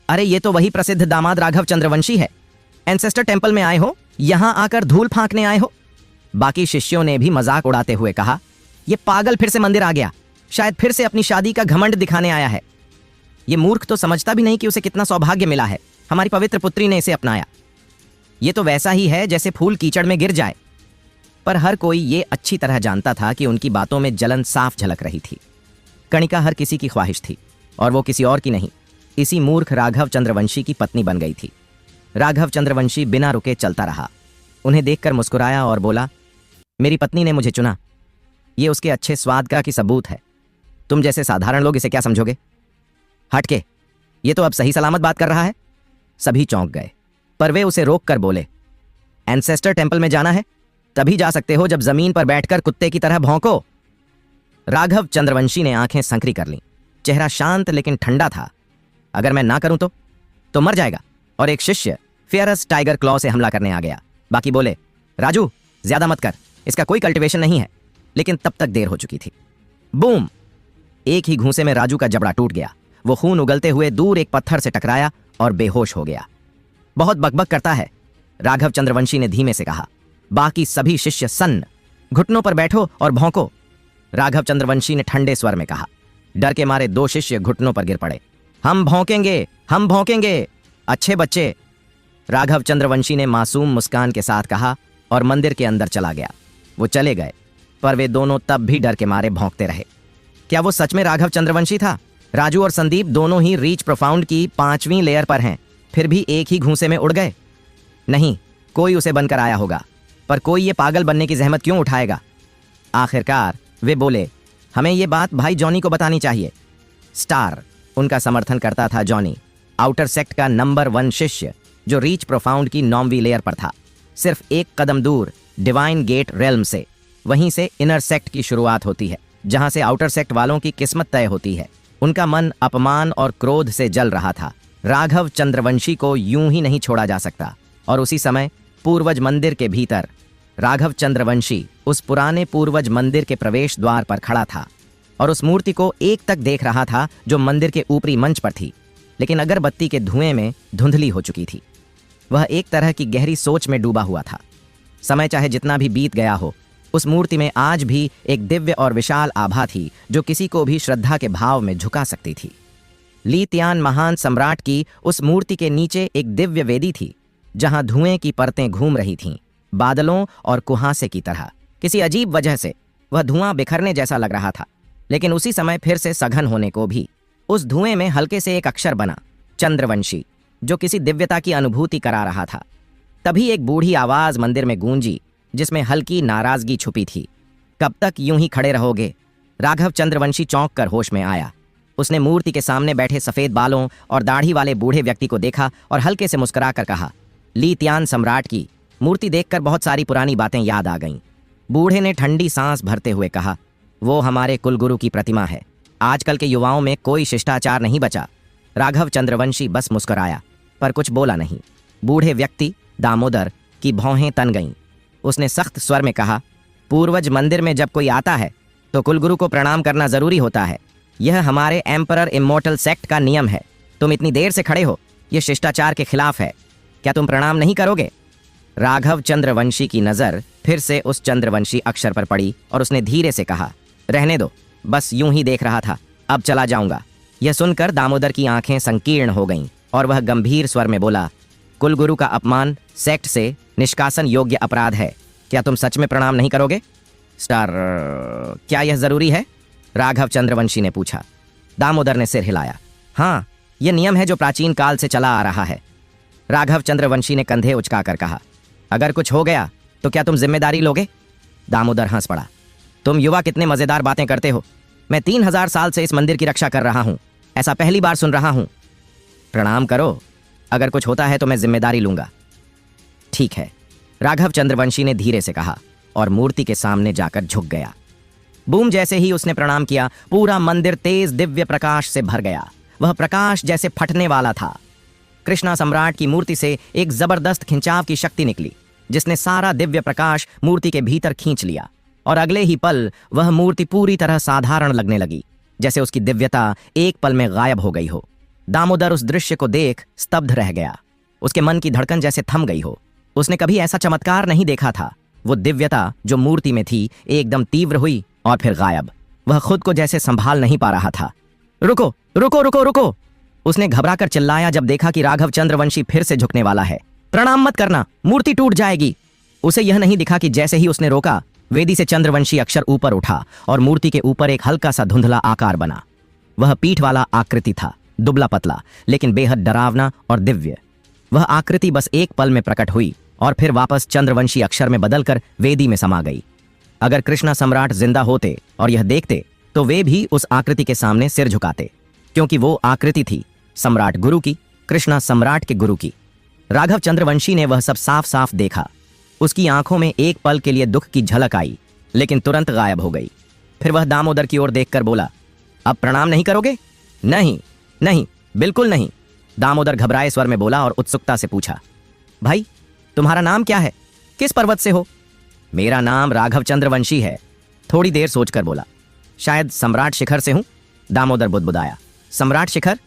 अरे ये तो वही प्रसिद्ध दामाद राघव चंद्रवंशी है। एंसेस्टर टेम्पल में आए हो, यहां आकर धूल फांकने आए हो। बाकी शिष्यों ने भी मजाक उड़ाते हुए कहा, ये पागल फिर से मंदिर आ गया, शायद फिर से अपनी शादी का घमंड दिखाने आया है। ये मूर्ख तो समझता भी नहीं कि उसे कितना सौभाग्य मिला है, हमारी पवित्र पुत्री ने इसे अपनाया। ये तो वैसा ही है जैसे फूल कीचड़ में गिर जाए। पर हर कोई ये अच्छी तरह जानता था कि उनकी बातों में जलन साफ झलक रही थी। कणिका हर किसी की ख्वाहिश थी और वो किसी और की नहीं, इसी मूर्ख राघव चंद्रवंशी की पत्नी बन गई थी। राघव चंद्रवंशी बिना रुके चलता रहा। उन्हें देखकर मुस्कुराया और बोला, मेरी पत्नी ने मुझे चुना, ये उसके अच्छे स्वाद का की सबूत है। तुम जैसे साधारण लोग इसे क्या समझोगे? हट के, ये तो अब सही सलामत बात कर रहा है। सभी चौंक गए, पर वे उसे रोक कर बोले, एंसेस्टर टेम्पल में जाना है तभी जा सकते हो जब जमीन पर बैठकर कुत्ते की तरह भौंको। राघव चंद्रवंशी ने आंखें संकरी कर लीं। चेहरा शांत लेकिन ठंडा था। अगर मैं ना करूं तो मर जाएगा। और एक शिष्य फियरस टाइगर क्लॉ से हमला करने आ गया। बाकी बोले, राजू ज्यादा मत कर, इसका कोई कल्टीवेशन नहीं है। लेकिन तब तक देर हो चुकी थी। बूम! एक ही घूंसे में राजू का जबड़ा टूट गया। वो खून उगलते हुए दूर एक पत्थर से टकराया और बेहोश हो गया। बहुत बकबक करता है, राघव चंद्रवंशी ने धीमे से कहा। बाकी सभी शिष्य सन्न। घुटनों पर बैठो और भौंको, राघव चंद्रवंशी ने ठंडे स्वर में कहा। डर के मारे 2 शिष्य घुटनों पर गिर पड़े। हम भौंकेंगे, हम भौंकेंगे, अच्छे बच्चे, राघव चंद्रवंशी ने मासूम मुस्कान के साथ कहा और मंदिर के अंदर चला गया। वो चले गए, पर वे दोनों तब भी डर के मारे भौंकते रहे। क्या वो सच में राघव चंद्रवंशी था? राजू और संदीप दोनों ही रीच प्रोफाउंड की 5वीं लेयर पर हैं, फिर भी एक ही घूंसे में उड़ गए। नहीं, कोई उसे बनकर आया होगा, पर कोई ये पागल बनने की जहमत क्यों उठाएगा? आखिरकार वे बोले, हमें ये बात भाई जॉनी को बतानी चाहिए। स्टार, उनका समर्थन करता था जॉनी, आउटर सेक्ट का नंबर 1 शिष्य जो रीच प्रोफाउंड की 9वीं लेयर पर था, सिर्फ एक कदम दूर डिवाइन गेट रेल्म से। वहीं से इनर सेक्ट की शुरुआत होती है, जहां से आउटर सेक्ट वालों की किस्मत तय होती है। उनका मन अपमान और क्रोध से जल रहा था। राघव चंद्रवंशी को यूं ही नहीं छोड़ा जा सकता। और उसी समय पूर्वज मंदिर के भीतर राघव चंद्रवंशी उस पुराने पूर्वज मंदिर के प्रवेश द्वार पर खड़ा था और उस मूर्ति को एक तक देख रहा था जो मंदिर के ऊपरी मंच पर थी, लेकिन अगरबत्ती के धुएं में धुंधली हो चुकी थी। वह एक तरह की गहरी सोच में डूबा हुआ था। समय चाहे जितना भी बीत गया हो, उस मूर्ति में आज भी एक दिव्य और विशाल आभा थी जो किसी को भी श्रद्धा के भाव में झुका सकती थी। ली तियान महान सम्राट की उस मूर्ति के नीचे एक दिव्य वेदी थी जहां धुएं की परतें घूम रही थीं, बादलों और कुहासे की तरह। किसी अजीब वजह से वह धुआं बिखरने जैसा लग रहा था, लेकिन उसी समय फिर से सघन होने को भी। उस धुएं में हल्के से एक अक्षर बना, चंद्रवंशी, जो किसी दिव्यता की अनुभूति करा रहा था। तभी एक बूढ़ी आवाज मंदिर में गूंजी जिसमें हल्की नाराजगी छुपी थी। कब तक यूं ही खड़े रहोगे? राघव चंद्रवंशी चौंक कर होश में आया। उसने मूर्ति के सामने बैठे सफेद बालों और दाढ़ी वाले बूढ़े व्यक्ति को देखा और हल्के से मुस्कुराकर कहा, ली तियान सम्राट की मूर्ति देखकर बहुत सारी पुरानी बातें याद आ गईं। बूढ़े ने ठंडी सांस भरते हुए कहा, वो हमारे कुलगुरु की प्रतिमा है। आजकल के युवाओं में कोई शिष्टाचार नहीं बचा। राघव चंद्रवंशी बस मुस्कुराया पर कुछ बोला नहीं। बूढ़े व्यक्ति दामोदर की भौहें तन गईं। उसने सख्त स्वर में कहा, पूर्वज मंदिर में जब कोई आता है तो कुलगुरु को प्रणाम करना जरूरी होता है। यह हमारे एम्परर इमोर्टल सेक्ट का नियम है। तुम इतनी देर से खड़े हो, यह शिष्टाचार के खिलाफ है। क्या तुम प्रणाम नहीं करोगे? राघव चंद्रवंशी की नजर फिर से उस चंद्रवंशी अक्षर पर पड़ी और उसने धीरे से कहा, रहने दो, बस यूं ही देख रहा था, अब चला जाऊंगा। यह सुनकर दामोदर की आंखें संकीर्ण हो गईं और वह गंभीर स्वर में बोला, कुलगुरु का अपमान सेक्ट से निष्कासन योग्य अपराध है। क्या तुम सच में प्रणाम नहीं करोगे? स्टार, क्या यह जरूरी है? राघव चंद्रवंशी ने पूछा। दामोदर ने सिर हिलाया। हाँ, यह नियम है जो प्राचीन काल से चला आ रहा है। राघव चंद्रवंशी ने कंधे उचकाकर कहा, अगर कुछ हो गया तो क्या तुम जिम्मेदारी लोगे? दामोदर हंस पड़ा। तुम युवा कितने मजेदार बातें करते हो। मैं 3000 साल से इस मंदिर की रक्षा कर रहा हूं, ऐसा पहली बार सुन रहा हूं। प्रणाम करो, अगर कुछ होता है तो मैं जिम्मेदारी लूंगा। ठीक है, राघव चंद्रवंशी ने धीरे से कहा और मूर्ति के सामने जाकर झुक गया। बूम जैसे ही उसने प्रणाम किया, पूरा मंदिर तेज दिव्य प्रकाश से भर गया। वह प्रकाश जैसे फटने वाला था। कृष्णा सम्राट की मूर्ति से एक जबरदस्त खिंचाव की शक्ति निकली जिसने सारा दिव्य प्रकाश मूर्ति के भीतर खींच लिया और अगले ही पल वह मूर्ति पूरी तरह साधारण लगने लगी, जैसे उसकी दिव्यता एक पल में गायब हो गई हो। दामोदर उस दृश्य को देख स्तब्ध रह गया। उसके मन की धड़कन जैसे थम गई हो। उसने कभी ऐसा चमत्कार नहीं देखा था। वो दिव्यता जो मूर्ति में थी एकदम तीव्र हुई और फिर गायब। वह खुद को जैसे संभाल नहीं पा रहा था। रुको रुको रुको रुको, उसने घबराकर चिल्लाया जब देखा कि राघव चंद्रवंशी फिर से झुकने वाला है। प्रणाम मत करना, मूर्ति टूट जाएगी। उसे यह नहीं दिखा कि जैसे ही उसने रोका, वेदी से चंद्रवंशी अक्षर ऊपर उठा और मूर्ति के ऊपर एक हल्का सा धुंधला आकार बना। वह पीठ वाला आकृति था, दुबला पतला लेकिन बेहद डरावना और दिव्य। वह आकृति बस एक पल में प्रकट हुई और फिर वापस चंद्रवंशी अक्षर में बदलकर वेदी में समा गई। अगर कृष्णा सम्राट जिंदा होते और यह देखते तो वे भी उस आकृति के सामने सिर झुकाते, क्योंकि वो आकृति थी सम्राट गुरु की, कृष्णा सम्राट के गुरु की। राघव चंद्रवंशी ने वह सब साफ साफ देखा। उसकी आंखों में एक पल के लिए दुख की झलक आई, लेकिन तुरंत गायब हो गई। फिर वह दामोदर की ओर देखकर बोला, अब प्रणाम नहीं करोगे? नहीं नहीं, बिल्कुल नहीं, दामोदर घबराए स्वर में बोला और उत्सुकता से पूछा, भाई तुम्हारा नाम क्या है? किस पर्वत से हो? मेरा नाम राघव चंद्रवंशी है, थोड़ी देर सोचकर बोला। शायद सम्राट शिखर से हूं, दामोदर बुदबुदाया। सम्राट शिखर?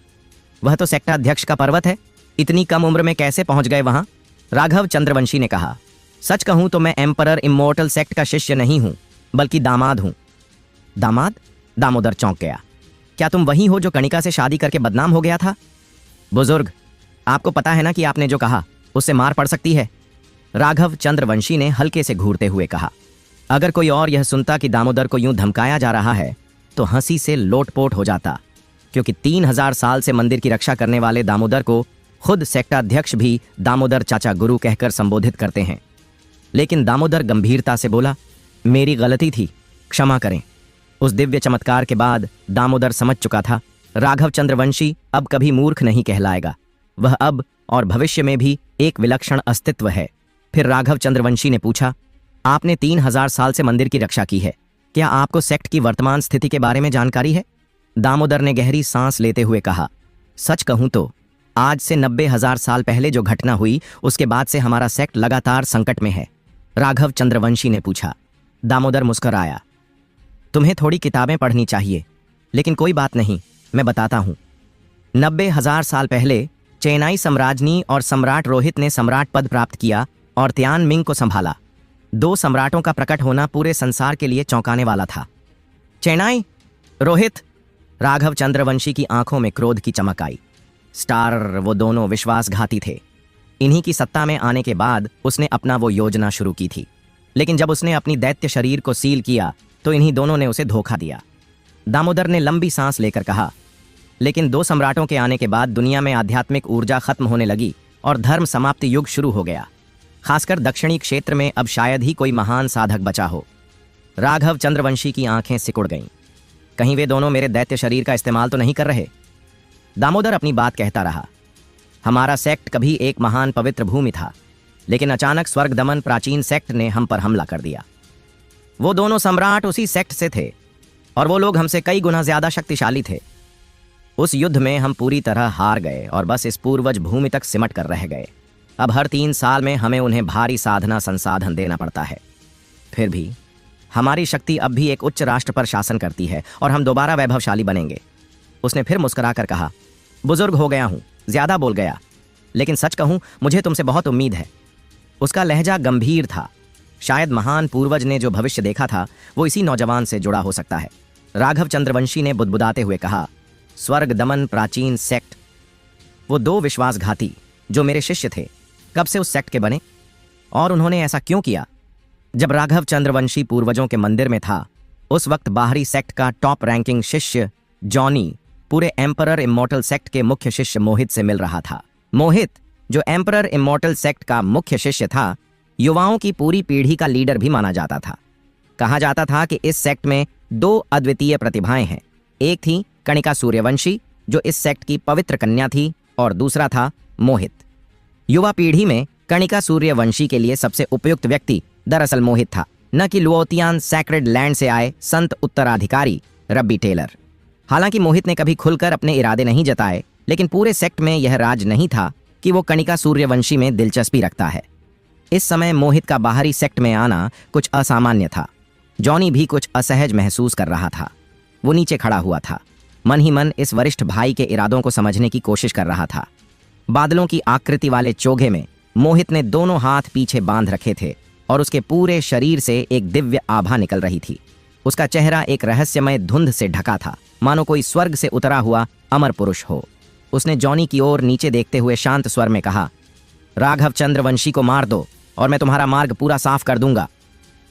वह तो सेक्टाध्यक्ष का पर्वत है। इतनी कम उम्र में कैसे पहुंच गए वहां? राघव चंद्रवंशी ने कहा, सच कहूं तो मैं एम्परर इमोर्टल सेक्ट का शिष्य नहीं हूं, बल्कि दामाद हूं। दामाद? दामोदर चौंक गया। क्या तुम वही हो जो कणिका से शादी करके बदनाम हो गया था? बुजुर्ग, आपको पता है ना कि आपने जो कहा उससे मार पड़ सकती है, राघव चंद्रवंशी ने हल्के से घूरते हुए कहा। अगर कोई और यह सुनता कि दामोदर को यूं धमकाया जा रहा है तो हंसी से लोटपोट हो जाता, क्योंकि 3000 साल से मंदिर की रक्षा करने वाले दामोदर को खुद सेक्टाध्यक्ष भी दामोदर चाचा गुरु कहकर संबोधित करते हैं। लेकिन दामोदर गंभीरता से बोला, मेरी गलती थी, क्षमा करें। उस दिव्य चमत्कार के बाद दामोदर समझ चुका था, राघव चंद्रवंशी अब कभी मूर्ख नहीं कहलाएगा। वह अब और भविष्य में भी एक विलक्षण अस्तित्व है। फिर राघव चंद्रवंशी ने पूछा, आपने 3000 साल से मंदिर की रक्षा की है, क्या आपको सेक्ट की वर्तमान स्थिति के बारे में जानकारी है? दामोदर ने गहरी सांस लेते हुए कहा, सच कहूं तो आज से 90,000 साल पहले जो घटना हुई उसके बाद से हमारा सेक्ट लगातार संकट में है, राघव चंद्रवंशी ने पूछा। दामोदर मुस्कुराया, तुम्हें थोड़ी किताबें पढ़नी चाहिए, लेकिन कोई बात नहीं, मैं बताता हूं। 90,000 साल पहले चेनाई सम्राज्ञी और सम्राट रोहित ने सम्राट पद प्राप्त किया और त्यान मिंग को संभाला। 2 सम्राटों का प्रकट होना पूरे संसार के लिए चौंकाने वाला था। चेनाई, रोहित, राघव चंद्रवंशी की आंखों में क्रोध की चमक आई। स्टार, वो दोनों विश्वासघाती थे। इन्हीं की सत्ता में आने के बाद उसने अपना वो योजना शुरू की थी, लेकिन जब उसने अपनी दैत्य शरीर को सील किया तो इन्हीं दोनों ने उसे धोखा दिया। दामोदर ने लंबी सांस लेकर कहा, लेकिन 2 सम्राटों के आने के बाद दुनिया में आध्यात्मिक ऊर्जा खत्म होने लगी और धर्म समाप्ति युग शुरू हो गया। खासकर दक्षिणी क्षेत्र में अब शायद ही कोई महान साधक बचा हो। राघव चंद्रवंशी की आंखें सिकुड़ गईं। कहीं वे दोनों मेरे दैत्य शरीर का इस्तेमाल तो नहीं कर रहे? दामोदर अपनी बात कहता रहा। हमारा सेक्ट कभी एक महान पवित्र भूमि था, लेकिन अचानक स्वर्ग दमन प्राचीन सेक्ट ने हम पर हमला कर दिया। वो दोनों सम्राट उसी सेक्ट से थे और वो लोग हमसे कई गुना ज्यादा शक्तिशाली थे। उस युद्ध में हम पूरी तरह हार गए और बस इस पूर्वज भूमि तक सिमट कर रह गए। अब हर 3 साल में हमें उन्हें भारी साधना संसाधन देना पड़ता है। फिर भी हमारी शक्ति अब भी एक उच्च राष्ट्र पर शासन करती है और हम दोबारा वैभवशाली बनेंगे। उसने फिर मुस्कुराकर कहा, बुजुर्ग हो गया हूं, ज्यादा बोल गया, लेकिन सच कहूं मुझे तुमसे बहुत उम्मीद है। उसका लहजा गंभीर था। शायद महान पूर्वज ने जो भविष्य देखा था वो इसी नौजवान से जुड़ा हो सकता है। राघव चंद्रवंशी ने बुदबुदाते हुए कहा, स्वर्ग दमन प्राचीन सेक्ट, वो 2 विश्वासघाती जो मेरे शिष्य थे, कब से उस सेक्ट के बने और उन्होंने ऐसा क्यों किया? जब राघव चंद्रवंशी पूर्वजों के मंदिर में था, उस वक्त बाहरी सेक्ट का टॉप रैंकिंग शिष्य जॉनी पूरे एम्परर इमॉर्टल सेक्ट के मुख्य शिष्य मोहित से मिल रहा था। मोहित, जो एम्परर इमॉर्टल सेक्ट का मुख्य शिष्य था, युवाओं की पूरी पीढ़ी का लीडर भी माना जाता था। कहा जाता था कि इस सेक्ट में 2 अद्वितीय प्रतिभाएं हैं। एक थी कणिका सूर्यवंशी, जो इस सेक्ट की पवित्र कन्या थी, और दूसरा था मोहित। युवा पीढ़ी में कणिका सूर्यवंशी के लिए सबसे उपयुक्त व्यक्ति दरअसल मोहित था, न कि लुओतियान सैक्रेड लैंड से आए संत उत्तराधिकारी रब्बी टेलर। हालांकि मोहित ने कभी खुलकर अपने इरादे नहीं जताए, लेकिन पूरे सेक्ट में यह राज नहीं था कि वो कणिका सूर्यवंशी में दिलचस्पी रखता है। इस समय मोहित का बाहरी सेक्ट में आना कुछ असामान्य था। जॉनी भी कुछ असहज महसूस कर रहा था। वो नीचे खड़ा हुआ था, मन ही मन इस वरिष्ठ भाई के इरादों को समझने की कोशिश कर रहा था। बादलों की आकृति वाले चोगे में मोहित ने दोनों हाथ पीछे बांध रखे थे और उसके पूरे शरीर से एक दिव्य आभा निकल रही थी। उसका चेहरा एक रहस्यमय धुंध से ढका था, मानो कोई स्वर्ग से उतरा हुआ अमर पुरुष हो। उसने जॉनी की ओर नीचे देखते हुए शांत स्वर में कहा, राघव चंद्रवंशी को मार दो और मैं तुम्हारा मार्ग पूरा साफ कर दूंगा।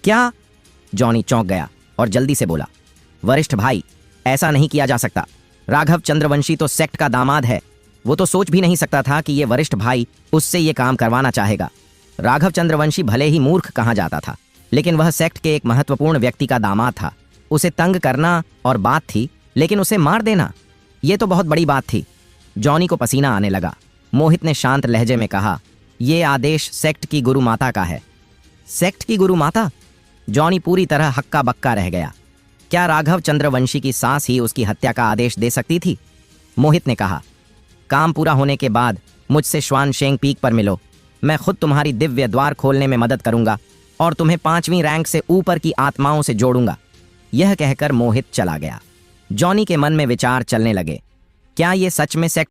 क्या? जॉनी चौंक गया और जल्दी से बोला, वरिष्ठ भाई, ऐसा नहीं किया जा सकता। राघव चंद्रवंशी तो सेक्ट का दामाद है। वो तो सोच भी नहीं सकता था कि ये वरिष्ठ भाई उससे ये काम करवाना चाहेगा। राघव चंद्रवंशी भले ही मूर्ख कहा जाता था, लेकिन वह सेक्ट के एक महत्वपूर्ण व्यक्ति का दामाद था। उसे तंग करना और बात थी, लेकिन उसे मार देना, ये तो बहुत बड़ी बात थी। जॉनी को पसीना आने लगा। मोहित ने शांत लहजे में कहा, यह आदेश सेक्ट की गुरु माता का है। सेक्ट की गुरु माता? जॉनी पूरी तरह हक्का बक्का रह गया। क्या राघव चंद्रवंशी की सास ही उसकी हत्या का आदेश दे सकती थी? मोहित ने कहा, काम पूरा होने के बाद मुझसे श्वानशेंग पीक पर मिलो। मैं खुद तुम्हारी दिव्य द्वार खोलने में मदद करूंगा और तुम्हें 5वीं रैंक से ऊपर की आत्माओं से जोड़ूंगा। यह कहकर मोहित चला गया। जॉनी के मन में विचार चलने लगे, क्या ये सच में सेक्ट